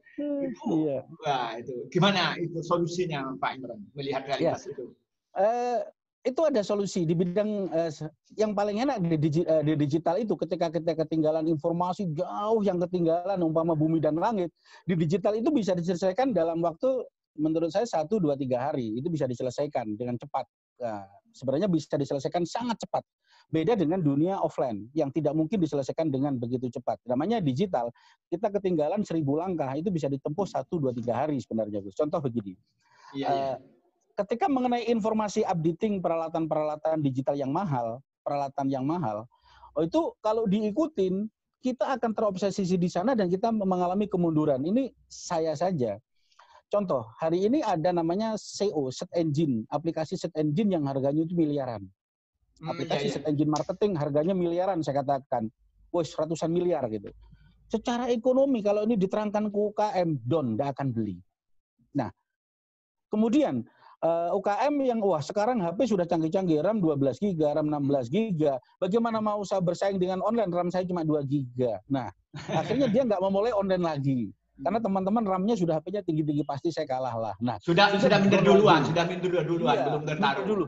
S1: Wah, itu gimana itu solusinya Pak Imran melihat realitas itu?
S2: Itu ada solusi di bidang yang paling enak di digital itu ketika kita ketinggalan informasi jauh yang ketinggalan umpama bumi dan langit, di digital itu bisa diselesaikan dalam waktu menurut saya 1, 2, 3 hari itu bisa diselesaikan dengan cepat. Nah, sebenarnya bisa diselesaikan sangat cepat. Beda dengan dunia offline yang tidak mungkin diselesaikan dengan begitu cepat. Namanya digital, kita ketinggalan 1000 langkah itu bisa ditempuh 1, 2, 3 hari sebenarnya, Gus. Contoh begini.
S1: Iya.
S2: Ketika mengenai informasi updating peralatan-peralatan digital yang mahal, itu kalau diikutin, kita akan terobsesi di sana dan kita mengalami kemunduran. Ini saya saja. Contoh, hari ini ada namanya SEO, Search Engine, aplikasi Search Engine yang harganya itu miliaran. Aplikasi Search Engine marketing harganya miliaran, saya katakan. Wih, ratusan miliar gitu. Secara ekonomi, kalau ini diterangkan ke UKM, tidak akan beli. Nah, kemudian UKM yang sekarang HP sudah canggih-canggih, RAM 12 GB, RAM 16 GB. Bagaimana mau saya bersaing dengan online, RAM saya cuma 2 GB. Nah, akhirnya dia nggak memulai online lagi. Karena teman-teman RAM-nya sudah HP-nya tinggi-tinggi, pasti saya kalah lah. Nah,
S1: sudah minder duluan,
S2: iya,
S1: belum bertarung.
S2: Dulu.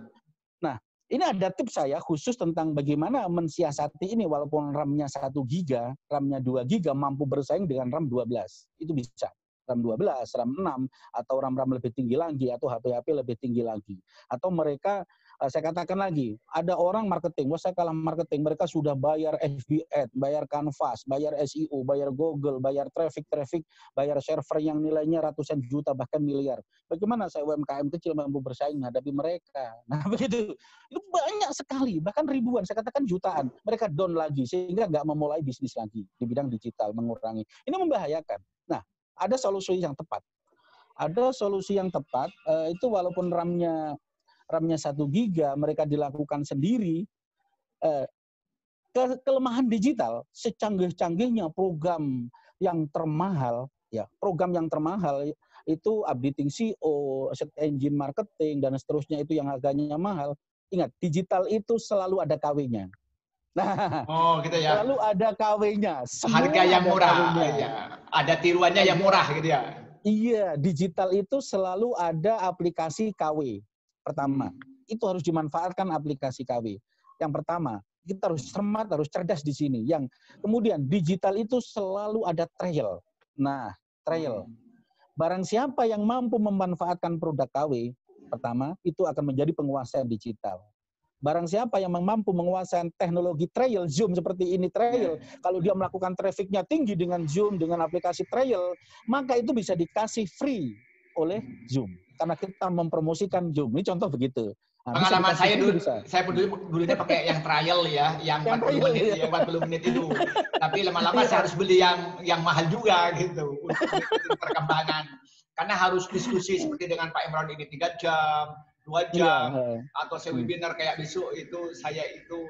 S2: Nah, ini ada tips saya khusus tentang bagaimana mensiasati ini walaupun RAM-nya 1 GB, RAM-nya 2 GB mampu bersaing dengan RAM 12. Itu bisa. RAM 12, RAM 6, atau RAM-RAM lebih tinggi lagi, atau HP-HP lebih tinggi lagi. Atau mereka, saya katakan lagi, ada orang marketing, saya kalah marketing, mereka sudah bayar FB Ad, bayar Canvas, bayar SEO, bayar Google, bayar traffic, bayar server yang nilainya ratusan juta, bahkan miliar. Bagaimana saya UMKM kecil mampu bersaing menghadapi mereka? Nah, begitu. Itu banyak sekali, bahkan ribuan, saya katakan jutaan. Mereka down lagi, sehingga nggak memulai bisnis lagi di bidang digital, mengurangi. Ini membahayakan. Nah, ada solusi yang tepat. Itu walaupun RAM-nya 1 GB mereka dilakukan sendiri. Kelemahan digital, secanggih-canggihnya program yang termahal itu updating SEO, search engine marketing dan seterusnya itu yang harganya mahal. Ingat, digital itu selalu ada KW-nya. Nah,
S1: gitu ya.
S2: Selalu ada KW-nya.
S1: Harga yang murah. Ya. Ada tiruannya yang murah gitu ya.
S2: Iya, digital itu selalu ada aplikasi KW. Pertama, itu harus dimanfaatkan aplikasi KW. Yang pertama, kita harus cermat, harus cerdas di sini. Yang kemudian digital itu selalu ada trial. Nah, trial. Barang siapa yang mampu memanfaatkan produk KW, pertama, itu akan menjadi penguasa digital. Barang siapa yang mampu menguasai teknologi trial, Zoom seperti ini trial, kalau dia melakukan trafficnya tinggi dengan Zoom, dengan aplikasi trial, maka itu bisa dikasih free oleh Zoom. Karena kita mempromosikan Zoom. Ini contoh begitu. Nah,
S1: pengalaman saya dulunya pakai yang trial ya, yang 40 menit, ya, 40 menit itu. Tapi lama-lama saya harus beli yang mahal juga gitu untuk perkembangan. Karena harus diskusi seperti dengan Pak Imran ini 3 jam, 2 jam, atau saya webinar kayak besok itu saya itu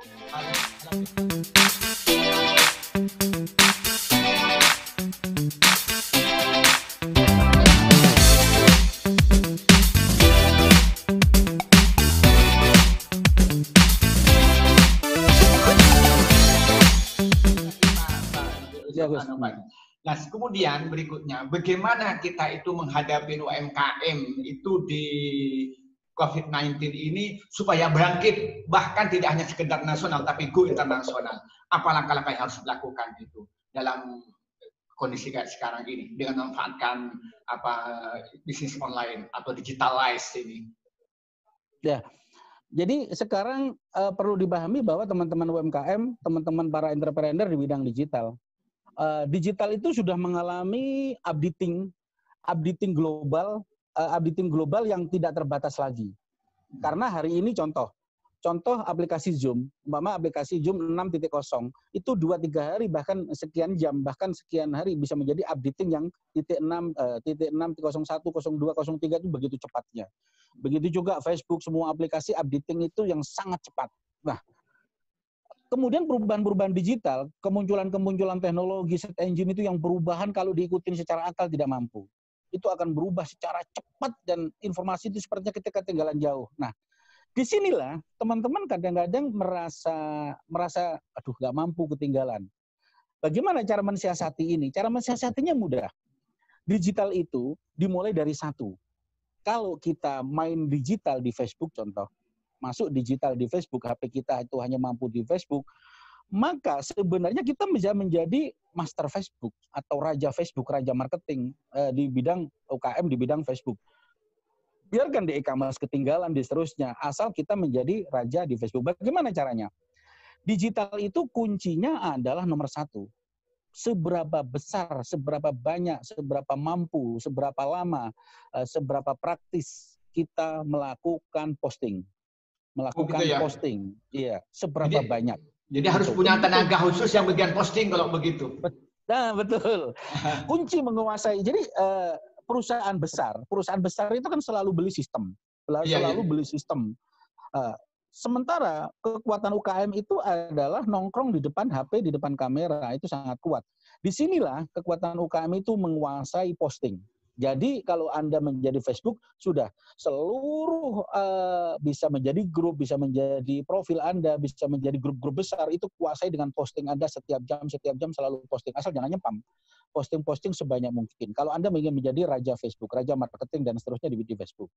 S1: Nah, kemudian berikutnya, bagaimana kita itu menghadapi UMKM itu di COVID-19 ini supaya bangkit, bahkan tidak hanya sekedar nasional, tapi go internasional. Apa langkah-langkah yang harus dilakukan itu dalam kondisi kayak sekarang ini dengan memanfaatkan bisnis online atau digitalize ini?
S2: Ya, jadi sekarang perlu dipahami bahwa teman-teman UMKM, teman-teman para entrepreneur di bidang digital, digital itu sudah mengalami updating global yang tidak terbatas lagi. Karena hari ini contoh aplikasi Zoom, aplikasi Zoom 6.0 itu 2-3 hari bahkan sekian jam bahkan sekian hari bisa menjadi updating yang titik 6, titik 6, 01, 02, 03 itu begitu cepatnya. Begitu juga Facebook, semua aplikasi updating itu yang sangat cepat. Nah, kemudian perubahan-perubahan digital, kemunculan teknologi search engine itu yang perubahan kalau diikutin secara akal tidak mampu. Itu akan berubah secara cepat dan informasi itu sepertinya kita ketinggalan jauh. Nah, disinilah teman-teman kadang-kadang merasa aduh nggak mampu ketinggalan. Bagaimana cara mensiasati ini? Cara mensiasatinya mudah. Digital itu dimulai dari satu. Kalau kita main digital di Facebook contoh, masuk digital di Facebook, HP kita itu hanya mampu di Facebook, maka sebenarnya kita bisa menjadi master Facebook atau raja Facebook, raja marketing di bidang UKM, di bidang Facebook. Biarkan di e-commerce ketinggalan, di seterusnya, asal kita menjadi raja di Facebook. Bagaimana caranya? Digital itu kuncinya adalah nomor satu. Seberapa besar, seberapa banyak, seberapa mampu, seberapa lama, seberapa praktis kita melakukan posting. Posting, iya, seberapa banyak.
S1: Jadi harus punya tenaga khusus yang bagian posting kalau begitu.
S2: Nah, betul. Kunci menguasai. Jadi perusahaan besar itu kan selalu beli sistem, beli sistem. Sementara kekuatan UKM itu adalah nongkrong di depan HP, di depan kamera, itu sangat kuat. Disinilah kekuatan UKM itu menguasai posting. Jadi kalau Anda menjadi Facebook, sudah seluruh bisa menjadi grup, bisa menjadi profil Anda, bisa menjadi grup-grup besar, itu kuasai dengan posting Anda setiap jam selalu posting. Asal jangan nyempam. Posting sebanyak mungkin. Kalau Anda ingin menjadi raja Facebook, raja marketing, dan seterusnya di Facebook.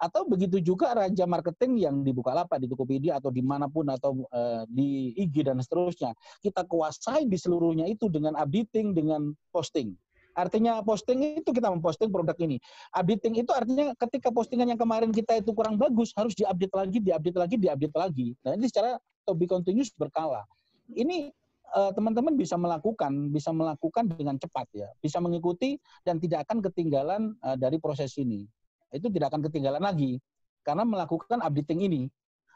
S2: Atau begitu juga raja marketing yang di Bukalapak, di Tokopedia, atau dimanapun, atau di IG, dan seterusnya. Kita kuasai di seluruhnya itu dengan updating, dengan posting. Artinya posting itu kita memposting produk ini. Updating itu artinya ketika postingan yang kemarin kita itu kurang bagus, harus diupdate lagi. Nah, ini secara to be continuous berkala. Ini teman-teman bisa melakukan dengan cepat ya, bisa mengikuti dan tidak akan ketinggalan dari proses ini. Itu tidak akan ketinggalan lagi karena melakukan updating ini.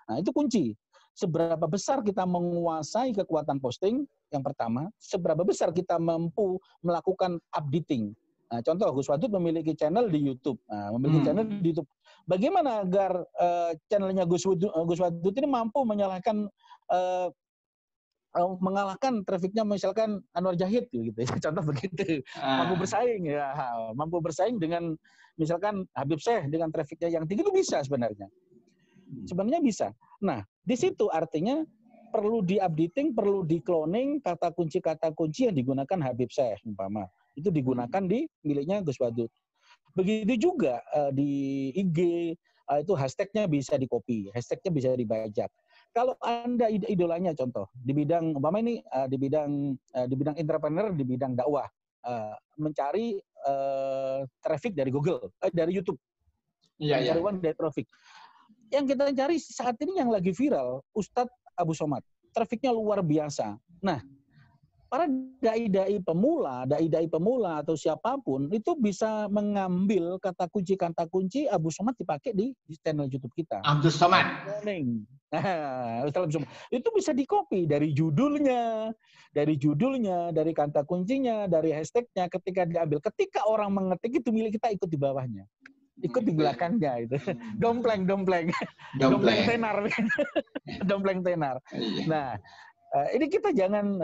S2: Nah, itu kunci. Seberapa besar kita menguasai kekuatan posting, yang pertama, seberapa besar kita mampu melakukan updating. Nah, contoh, Gus Wadud memiliki channel di YouTube. Bagaimana agar channelnya Gus Wadud ini mampu mengalahkan trafiknya misalkan Anwar Jahid gitu ya. Contoh begitu. Mampu bersaing dengan misalkan Habib Syekh dengan trafiknya yang tinggi, itu bisa sebenarnya. Sebenarnya bisa. Nah, di situ artinya perlu di-updating, perlu di-cloning kata kunci yang digunakan Habib Syekh umpama. Itu digunakan di miliknya Gus Wadud. Begitu juga di IG, itu hashtagnya bisa di-copy, hashtagnya bisa dibajak. Kalau Anda idolanya contoh, di bidang umpama ini di bidang entrepreneur, di bidang dakwah, mencari traffic dari Google, dari YouTube. Mencari uang dari traffic. Yang kita cari saat ini yang lagi viral, Ustadz Abu Somad. Trafiknya luar biasa. Nah, para dai-dai pemula atau siapapun itu bisa mengambil kata kunci Abu Somad dipakai di channel YouTube kita.
S1: Abdul Somad.
S2: Itu bisa di-copy dari judulnya, dari kata kuncinya, dari hashtagnya. Ketika diambil, ketika orang mengetik itu milik kita, ikut di bawahnya. Ikut di belakangnya itu. Dompleng tenar. Dompleng tenar. Nah, ini kita jangan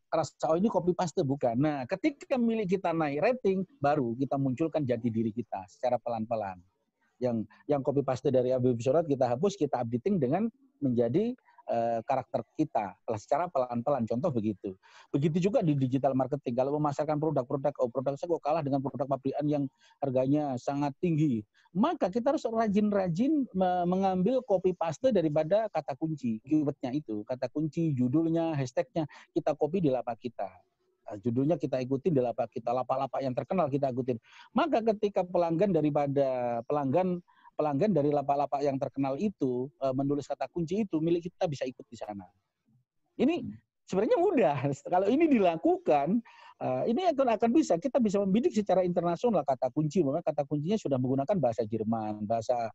S2: rasa ini copy paste, bukan. Nah, ketika milik kita naik rating, baru kita munculkan jati diri kita secara pelan-pelan. Yang copy paste dari Habib Syekh kita hapus, kita updating dengan menjadi karakter kita secara pelan-pelan. Contoh begitu. Begitu juga di digital marketing. Kalau memasarkan produk saya kok kalah dengan produk pabrikan yang harganya sangat tinggi. Maka kita harus rajin-rajin mengambil copy paste daripada kata kunci, keywordnya itu, kata kunci, judulnya, hashtagnya, kita copy di lapak kita. Judulnya kita ikutin di lapak-lapak yang terkenal kita ikutin. Maka ketika pelanggan dari lapak-lapak yang terkenal itu menulis kata kunci itu, milik kita bisa ikut di sana. Ini sebenarnya mudah. Kalau ini dilakukan, ini akan bisa. Kita bisa membidik secara internasional kata kunci. Memang kata kuncinya sudah menggunakan bahasa Jerman, bahasa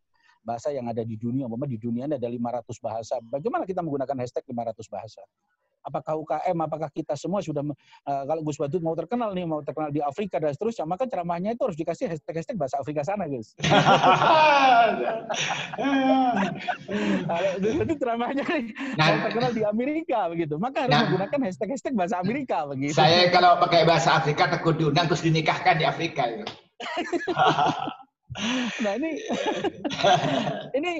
S2: yang ada di dunia. Memang di dunia ada 500 bahasa. Bagaimana kita menggunakan hashtag 500 bahasa? Apakah UKM, apakah kita semua sudah, kalau Gus Badut mau terkenal di Afrika dan seterusnya, maka ceramahnya itu harus dikasih hashtag bahasa Afrika sana, Gus. Kalau Gus Badut ceramahnya mau terkenal di Amerika, begitu, maka harus menggunakan hashtag bahasa Amerika, begitu.
S1: Saya kalau pakai bahasa Afrika takut diundang terus dinikahkan di Afrika. Itu.
S2: Nah ini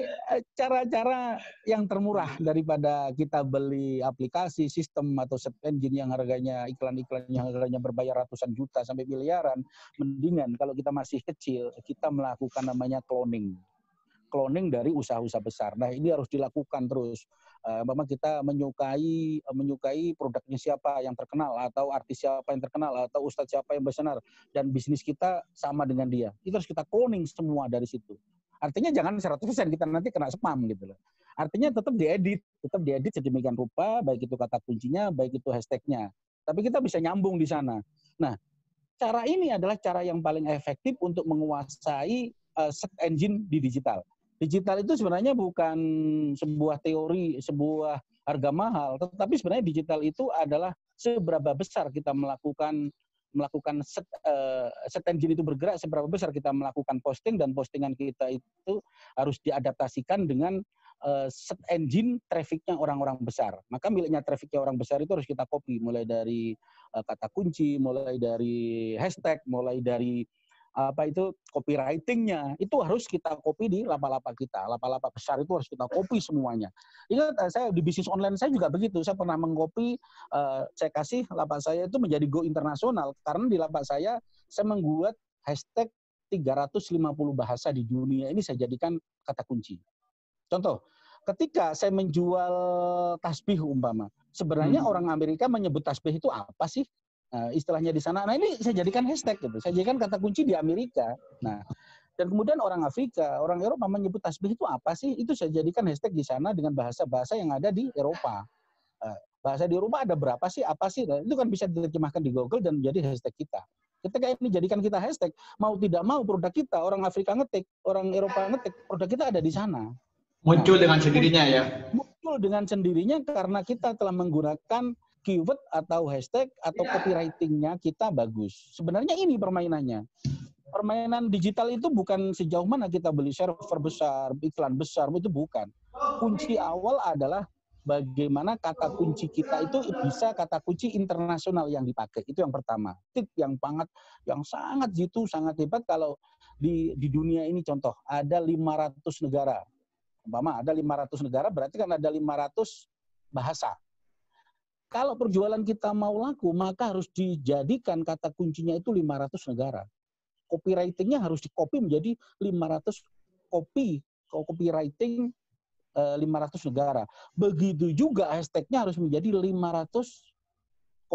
S2: cara-cara yang termurah daripada kita beli aplikasi, sistem atau search engine yang harganya iklan-iklan yang harganya berbayar ratusan juta sampai miliaran. Mendingan kalau kita masih kecil, kita melakukan namanya cloning dari usaha-usaha besar. Nah ini harus dilakukan terus. Memang kita menyukai produknya siapa yang terkenal, atau artis siapa yang terkenal, atau ustadz siapa yang bersinar, dan bisnis kita sama dengan dia. Itu harus kita cloning semua dari situ. Artinya jangan 100% kita nanti kena spam gitu loh. Artinya tetap diedit sedemikian rupa, baik itu kata kuncinya, baik itu hashtagnya. Tapi kita bisa nyambung di sana. Nah, cara ini adalah cara yang paling efektif untuk menguasai search engine di digital. Digital itu sebenarnya bukan sebuah teori, sebuah harga mahal, tetapi sebenarnya digital itu adalah seberapa besar kita melakukan search engine itu bergerak, seberapa besar kita melakukan posting, dan postingan kita itu harus diadaptasikan dengan search engine trafficnya orang-orang besar. Maka miliknya trafficnya orang besar itu harus kita copy, mulai dari kata kunci, mulai dari hashtag, mulai dari copywriting-nya itu harus kita copy di lapak-lapak kita. Lapak-lapak besar itu harus kita copy semuanya. Ingat, saya di bisnis online saya juga begitu. Saya pernah mengcopy, saya kasih lapak saya itu menjadi go internasional, karena di lapak saya membuat hashtag 350 bahasa di dunia ini saya jadikan kata kunci. Contoh, ketika saya menjual tasbih umpama, sebenarnya orang Amerika menyebut tasbih itu apa sih? Istilahnya di sana. Nah ini saya jadikan hashtag gitu. Saya jadikan kata kunci di Amerika. Nah, dan kemudian orang Afrika, orang Eropa menyebut tasbih itu apa sih? Itu saya jadikan hashtag di sana dengan bahasa-bahasa yang ada di Eropa. Bahasa di Eropa ada berapa sih? Apa sih? Nah, itu kan bisa diterjemahkan di Google dan menjadi hashtag kita. Ketika ini jadikan kita hashtag, mau tidak mau produk kita, orang Afrika ngetik, orang Eropa ngetik, produk kita ada di sana.
S1: Muncul dengan sendirinya ya?
S2: Muncul dengan sendirinya karena kita telah menggunakan keyword atau hashtag atau copywriting-nya kita bagus. Sebenarnya ini permainannya. Permainan digital itu bukan sejauh mana kita beli server besar, iklan besar, itu bukan. Kunci awal adalah bagaimana kata kunci kita itu bisa kata kunci internasional yang dipakai. Itu yang pertama. Tip yang sangat hebat kalau di dunia ini, contoh, ada 500 negara. Umpama ada 500 negara, berarti kan ada 500 bahasa. Kalau perjualan kita mau laku, maka harus dijadikan kata kuncinya itu 500 negara. Copywriting-nya harus di-copy menjadi 500 copywriting 500 negara. Begitu juga hashtag-nya harus menjadi 500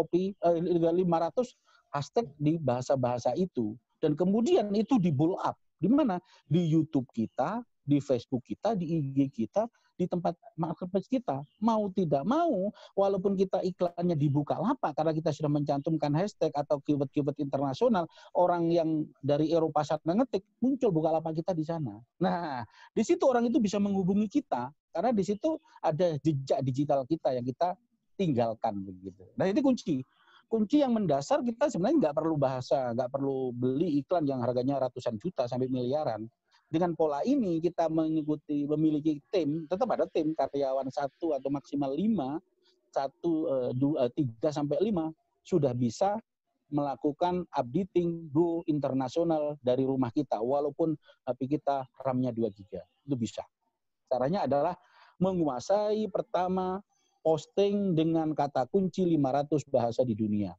S2: hashtag di bahasa-bahasa itu. Dan kemudian itu di-build up. Di mana? Di YouTube kita, di Facebook kita, di IG kita, di tempat marketplace kita. Mau tidak mau, walaupun kita iklannya dibuka lapak karena kita sudah mencantumkan hashtag atau keyword-keyword internasional, orang yang dari Eropa sana ngetik, muncul buka lapak kita di sana. Nah, di situ orang itu bisa menghubungi kita karena di situ ada jejak digital kita yang kita tinggalkan begitu. Nah, ini kunci yang mendasar. Kita sebenarnya nggak perlu bahasa, nggak perlu beli iklan yang harganya ratusan juta sampai miliaran. Dengan pola ini kita memiliki tim, tetap ada tim karyawan 1 atau maksimal 5, 3 sampai 5 sudah bisa melakukan updating go internasional dari rumah kita walaupun HP kita RAM-nya 2 GB. Itu bisa. Caranya adalah menguasai pertama posting dengan kata kunci 500 bahasa di dunia.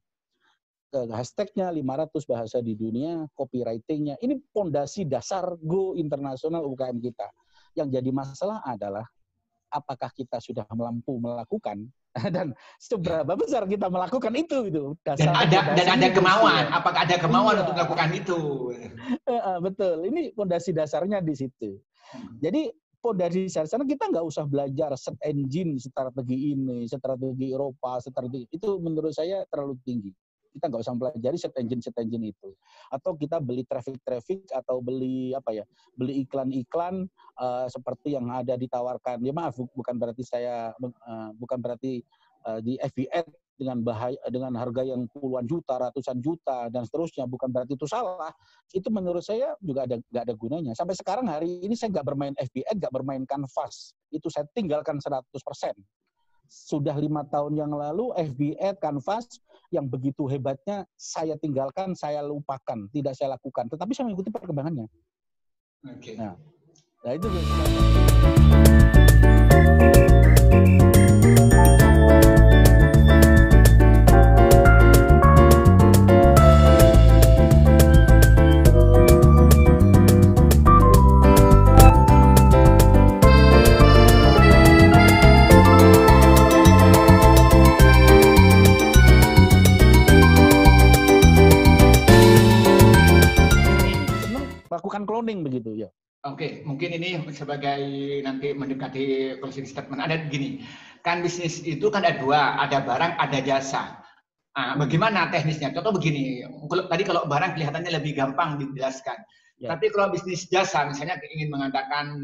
S2: Hashtagnya 500 bahasa di dunia, copywriting-nya. Ini fondasi dasar go internasional UKM kita. Yang jadi masalah adalah apakah kita sudah mampu melakukan. Dan seberapa besar kita melakukan itu gitu.
S1: Dan ada kemauan. Apakah ada kemauan untuk melakukan itu?
S2: Betul. Ini fondasi dasarnya di situ. Jadi fondasi dasarnya kita nggak usah belajar search engine, strategi ini, strategi Eropa, strategi itu menurut saya terlalu tinggi. Kita nggak usah pelajari search engine itu. Atau kita beli traffic atau beli beli iklan-iklan seperti yang ada ditawarkan. Ya maaf, bukan berarti di FB Ad dengan harga yang puluhan juta, ratusan juta dan seterusnya, bukan berarti itu salah. Itu menurut saya juga nggak ada gunanya. Sampai sekarang hari ini saya nggak bermain FB Ad, nggak bermain Canvas. Itu saya tinggalkan 100%. Sudah 5 tahun yang lalu FB Ad, Canvas yang begitu hebatnya saya tinggalkan, saya lupakan, tidak saya lakukan. Tetapi saya mengikuti perkembangannya.
S1: Oke.
S2: Nah itu. Lakukan cloning begitu ya.
S1: Oke, mungkin ini sebagai nanti mendekati closing statement. Ada begini, kan bisnis itu kan ada dua, ada barang, ada jasa. Bagaimana teknisnya? Contoh begini, tadi kalau barang kelihatannya lebih gampang dijelaskan. Ya. Tapi kalau bisnis jasa, misalnya ingin mengadakan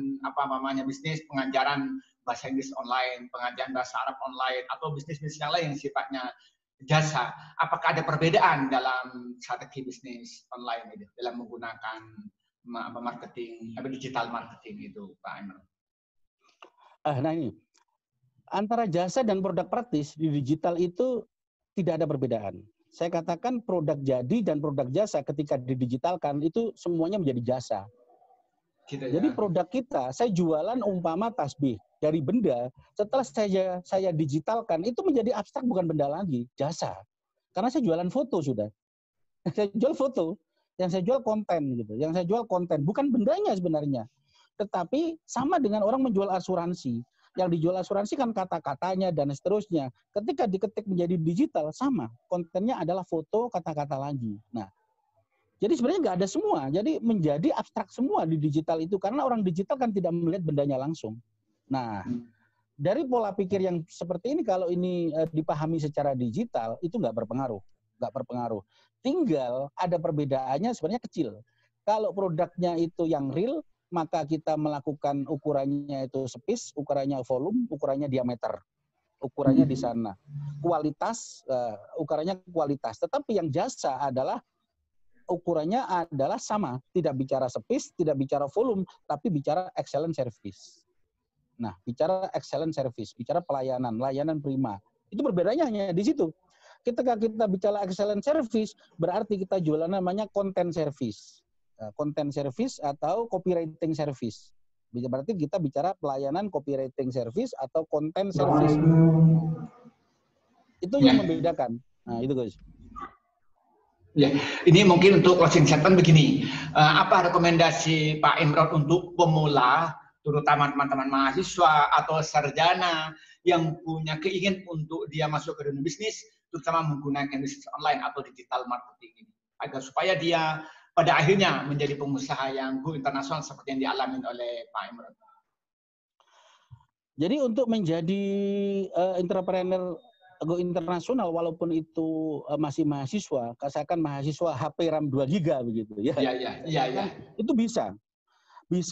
S1: bisnis pengajaran bahasa Inggris online, pengajaran bahasa Arab online, atau bisnis-bisnis yang lain sifatnya jasa. Apakah ada perbedaan dalam strategi bisnis online ini dalam menggunakan marketing, digital marketing itu, Pak Imron?
S2: Nah ini, antara jasa dan produk praktis di digital itu tidak ada perbedaan. Saya katakan produk jadi dan produk jasa ketika didigitalkan itu semuanya menjadi jasa. Gitu ya? Jadi produk kita, saya jualan umpama tasbih dari benda, setelah saya digitalkan itu menjadi abstrak, bukan benda lagi, jasa. Karena saya jualan foto sudah. Saya jual foto. Yang saya jual konten gitu. Yang saya jual konten bukan bendanya sebenarnya. Tetapi sama dengan orang menjual asuransi. Yang dijual asuransi kan kata-katanya dan seterusnya. Ketika diketik menjadi digital sama. Kontennya adalah foto, kata-kata lagi. Nah, jadi sebenarnya nggak ada semua. Jadi menjadi abstrak semua di digital itu karena orang digital kan tidak melihat bendanya langsung. Nah, dari pola pikir yang seperti ini kalau ini dipahami secara digital itu nggak berpengaruh. Tinggal ada perbedaannya sebenarnya kecil. Kalau produknya itu yang real, maka kita melakukan ukurannya itu space, ukurannya volume, ukurannya diameter. Ukurannya di sana. Kualitas, ukurannya kualitas. Tetapi yang jasa adalah ukurannya adalah sama. Tidak bicara space, tidak bicara volume, tapi bicara excellent service. Nah, bicara excellent service, bicara layanan prima. Itu perbedaannya hanya di situ. Ketika kita bicara excellent service, berarti kita jualan namanya content service. Content service atau copywriting service. Berarti kita bicara pelayanan copywriting service atau content service. Itu yang membedakan. Nah, itu guys.
S1: Ya, ini mungkin untuk closing statement begini. Apa rekomendasi Pak Imron untuk pemula, terutama teman-teman mahasiswa atau sarjana yang punya keinginan untuk dia masuk ke dunia bisnis, terutama menggunakan bisnis online atau digital marketing ini, agar supaya dia pada akhirnya menjadi pengusaha yang go internasional seperti yang dialami oleh Pak Imron.
S2: Jadi untuk menjadi entrepreneur go internasional, walaupun itu masih mahasiswa, katakan mahasiswa HP RAM 2 GB begitu ya.
S1: Iya.
S2: Itu bisa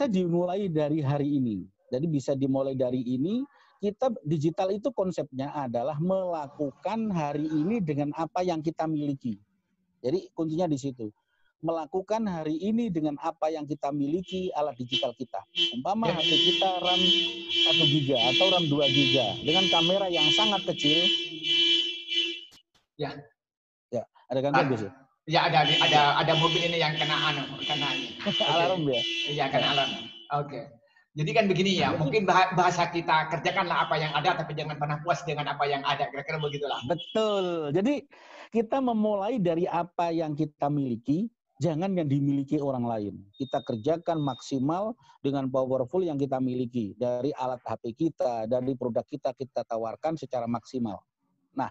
S2: dimulai dari hari ini. Jadi bisa dimulai dari ini. Kita digital itu konsepnya adalah melakukan hari ini dengan apa yang kita miliki. Jadi kuncinya di situ. Melakukan hari ini dengan apa yang kita miliki alat digital kita. Umpama HP kita RAM 1 GB atau RAM 2 GB dengan kamera yang sangat kecil.
S1: Ya,
S2: ada gangguan Gus?
S1: Ya, ada mobil ini yang kena
S2: alarm ya.
S1: Iya, kena alarm. Oke. Jadi kan begini ya, mungkin bahasa kita kerjakanlah apa yang ada, tapi jangan pernah puas dengan apa yang ada. Kira-kira begitulah.
S2: Betul. Jadi kita memulai dari apa yang kita miliki, jangan yang dimiliki orang lain. Kita kerjakan maksimal dengan powerful yang kita miliki. Dari alat HP kita, dari produk kita tawarkan secara maksimal. Nah,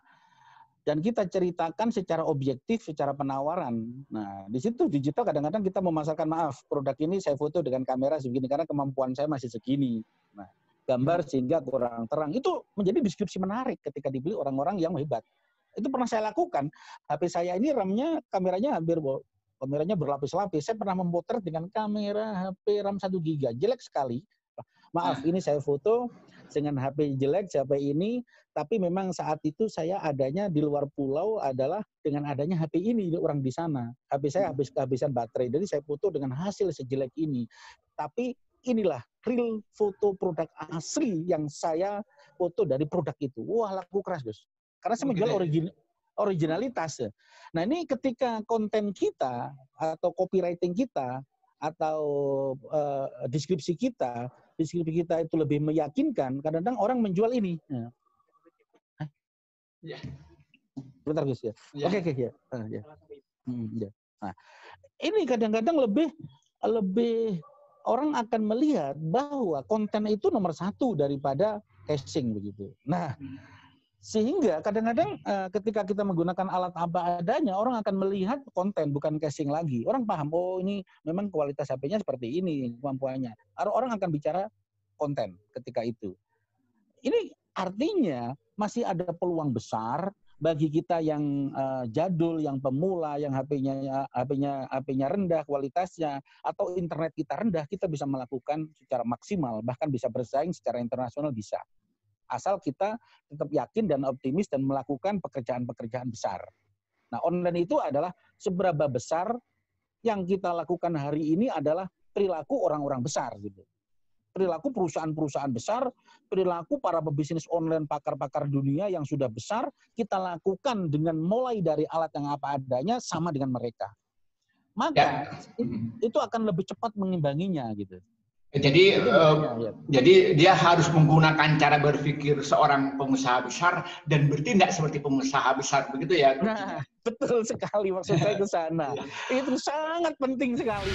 S2: dan kita ceritakan secara objektif, secara penawaran. Nah, di situ digital kadang-kadang kita memasarkan, maaf, produk ini saya foto dengan kamera segini karena kemampuan saya masih segini. Nah, gambar sehingga kurang terang. Itu menjadi deskripsi menarik ketika dibeli orang-orang yang hebat. Itu pernah saya lakukan. HP saya ini RAM-nya, kameranya berlapis-lapis. Saya pernah memotret dengan kamera HP RAM 1 GB. Jelek sekali. Maaf, ini saya foto dengan HP jelek, HP ini, tapi memang saat itu saya adanya di luar pulau adalah dengan adanya HP ini, orang di sana. HP saya habis kehabisan baterai, jadi saya foto dengan hasil sejelek ini. Tapi inilah real foto produk asli yang saya foto dari produk itu. Wah, laku keras, Gus. Karena saya menjual originalitas. Nah, ini ketika konten kita atau copywriting kita atau deskripsi kita itu lebih meyakinkan, kadang-kadang orang menjual ini. Ya. Bentar, Gus ya. Oke ya. Ya. Nah, ini kadang-kadang lebih orang akan melihat bahwa konten itu nomor satu daripada casing begitu. Nah, sehingga kadang-kadang ketika kita menggunakan alat apa adanya, orang akan melihat konten bukan casing lagi. Orang paham, oh ini memang kualitas HP-nya seperti ini, kemampuannya. Orang akan bicara konten ketika itu. Ini artinya masih ada peluang besar bagi kita yang jadul, yang pemula, yang HP-nya rendah kualitasnya, atau internet kita rendah, kita bisa melakukan secara maksimal, bahkan bisa bersaing secara internasional bisa. Asal kita tetap yakin dan optimis dan melakukan pekerjaan-pekerjaan besar. Nah, online itu adalah seberapa besar yang kita lakukan hari ini adalah perilaku orang-orang besar gitu. Perilaku perusahaan-perusahaan besar, perilaku para pebisnis online pakar-pakar dunia yang sudah besar, kita lakukan dengan mulai dari alat yang apa adanya sama dengan mereka. Maka itu akan lebih cepat mengimbanginya gitu.
S1: Jadi dia harus menggunakan cara berpikir seorang pengusaha besar dan bertindak seperti pengusaha besar, begitu ya?
S2: Nah, betul sekali, maksud saya ke sana. Itu sangat penting sekali.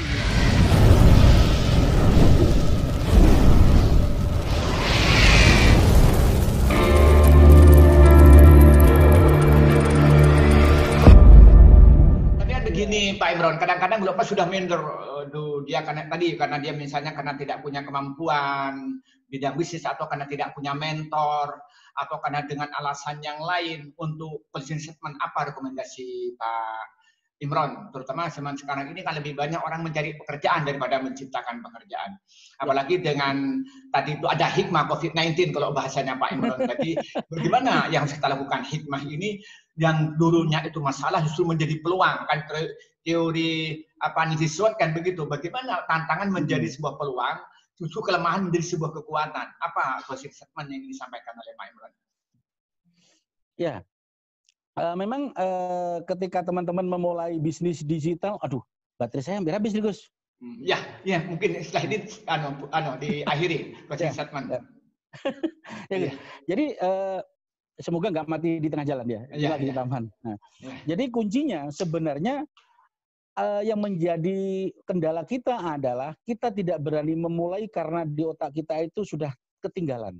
S1: Begini Pak Imron, kadang-kadang Bapak sudah minder, dia karena dia misalnya karena tidak punya kemampuan bidang bisnis, atau karena tidak punya mentor, atau karena dengan alasan yang lain. Untuk closing statement, apa rekomendasi Pak Imron, terutama zaman sekarang ini kan lebih banyak orang mencari pekerjaan daripada menciptakan pekerjaan. Apalagi dengan tadi itu ada hikmah COVID-19 kalau bahasanya Pak Imron. Jadi bagaimana yang kita lakukan hikmah ini yang dulunya itu masalah justru menjadi peluang, kan teori apa Niziswat kan begitu. Bagaimana tantangan menjadi sebuah peluang, justru kelemahan menjadi sebuah kekuatan. Apa closing statement yang disampaikan oleh Pak Imron?
S2: Ya. Memang ketika teman-teman memulai bisnis digital, aduh, baterai saya hampir habis nih, Gus.
S1: Ya, mungkin setelah ini diakhiri closing statement.
S2: Ya. Jadi semoga nggak mati di tengah jalan ya, lagi di taman. Nah, jadi kuncinya sebenarnya yang menjadi kendala kita adalah kita tidak berani memulai karena di otak kita itu sudah ketinggalan.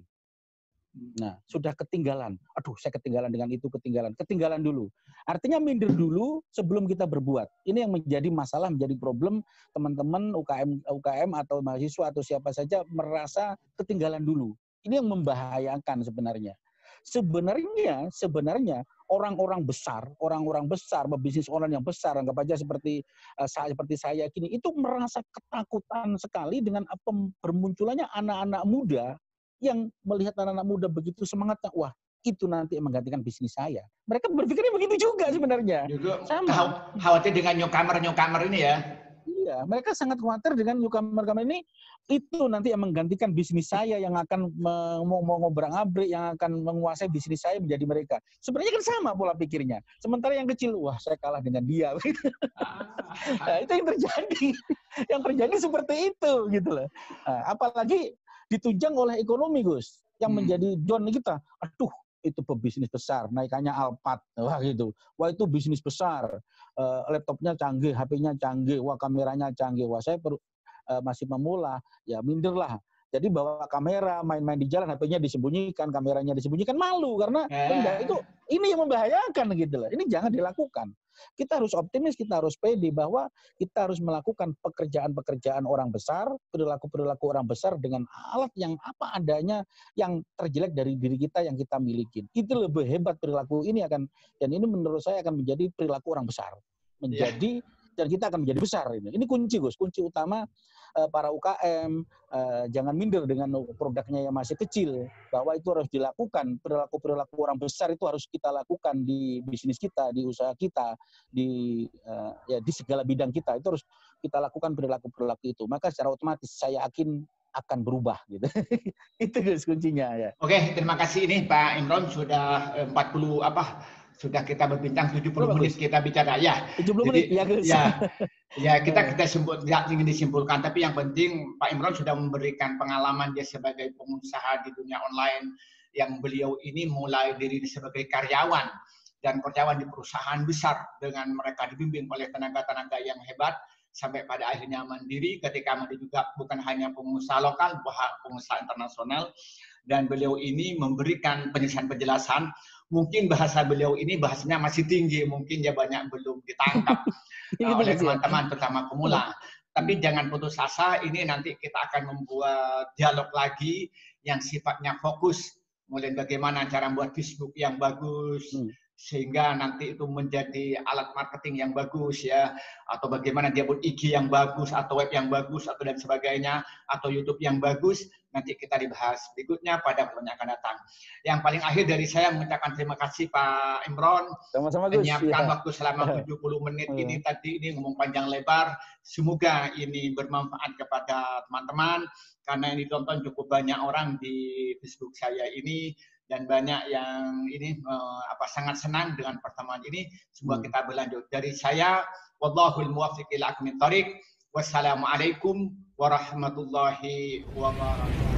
S2: Nah, sudah ketinggalan. Aduh, saya ketinggalan dengan itu, ketinggalan dulu. Artinya minder dulu sebelum kita berbuat. Ini yang menjadi masalah, menjadi problem teman-teman UKM atau mahasiswa atau siapa saja merasa ketinggalan dulu. Ini yang membahayakan sebenarnya. Sebenarnya orang-orang besar, pebisnis online yang besar, anggap aja seperti saya kini, itu merasa ketakutan sekali dengan bermunculannya anak-anak muda yang melihat anak-anak muda begitu semangatnya, wah itu nanti yang menggantikan bisnis saya. Mereka berpikirnya begitu juga sebenarnya.
S1: Sama. Khawatir dengan newcomer ini ya.
S2: Iya, mereka sangat khawatir dengan newcomer ini, itu nanti yang menggantikan bisnis saya, yang akan mau ngobrak-ngabrik, yang akan menguasai bisnis saya menjadi mereka. Sebenarnya kan sama pola pikirnya. Sementara yang kecil, wah saya kalah dengan dia. Nah, itu yang terjadi. Yang terjadi seperti itu gitu loh. Nah, apalagi ditunjang oleh ekonomi, Gus, yang menjadi John kita. Aduh, itu pebisnis besar, naikannya Alphard, wah gitu. Wah itu bisnis besar, laptopnya canggih, HP-nya canggih, wah kameranya canggih. Wah saya masih memula, ya minderlah. Jadi bawa kamera, main-main di jalan, HP-nya disembunyikan, kameranya disembunyikan, malu karena enggak, itu ini yang membahayakan gitu loh. Ini jangan dilakukan. Kita harus optimis, kita harus pede bahwa kita harus melakukan pekerjaan-pekerjaan orang besar, perilaku-perilaku orang besar dengan alat yang apa adanya, yang terjelek dari diri kita yang kita miliki. Itu lebih hebat perilaku ini akan, dan ini menurut saya akan menjadi perilaku orang besar. Menjadi dan kita akan menjadi besar ini. Ini kunci, Gus, kunci utama para UKM, jangan minder dengan produknya yang masih kecil, bahwa itu harus dilakukan. Perilaku-perilaku orang besar itu harus kita lakukan di bisnis kita, di usaha kita, di segala bidang kita. Itu harus kita lakukan perilaku-perilaku itu. Maka secara otomatis saya yakin akan berubah gitu. Itu Gus kuncinya ya.
S1: Oke, terima kasih ini Pak Imron sudah 40 sudah kita berbincang 70 menit kita bicara ya.
S2: 70 menit ya Gus.
S1: Ya kita ingin disimpulkan, tapi yang penting Pak Imron sudah memberikan pengalaman dia sebagai pengusaha di dunia online, yang beliau ini mulai diri sebagai karyawan dan karyawan di perusahaan besar dengan mereka dibimbing oleh tenaga-tenaga yang hebat sampai pada akhirnya mandiri, ketika mandiri juga bukan hanya pengusaha lokal, pengusaha internasional, dan beliau ini memberikan penjelasan-penjelasan. Mungkin bahasa beliau ini bahasanya masih tinggi, mungkin dia banyak belum ditangkap oleh teman-teman terutama pemula. Tapi jangan putus asa, ini nanti kita akan membuat dialog lagi yang sifatnya fokus, mulai bagaimana cara membuat Facebook yang bagus, sehingga nanti itu menjadi alat marketing yang bagus ya, atau bagaimana dia buat IG yang bagus, atau web yang bagus, atau dan sebagainya, atau YouTube yang bagus. Nanti kita dibahas berikutnya pada pertemuan yang akan datang. Yang paling akhir dari saya mengucapkan terima kasih Pak Imron.
S2: Sama-sama Gus.
S1: Menyiapkan waktu selama 70 menit ini tadi, ini ngomong panjang lebar. Semoga ini bermanfaat kepada teman-teman, karena ini ditonton cukup banyak orang di Facebook saya ini, dan banyak yang ini sangat senang dengan pertemuan ini. Semoga kita berlanjut. Dari saya, wallahul muwaffiq ila aqwamit thoriq. Wassalamualaikum warahmatullahi wabarakatuh.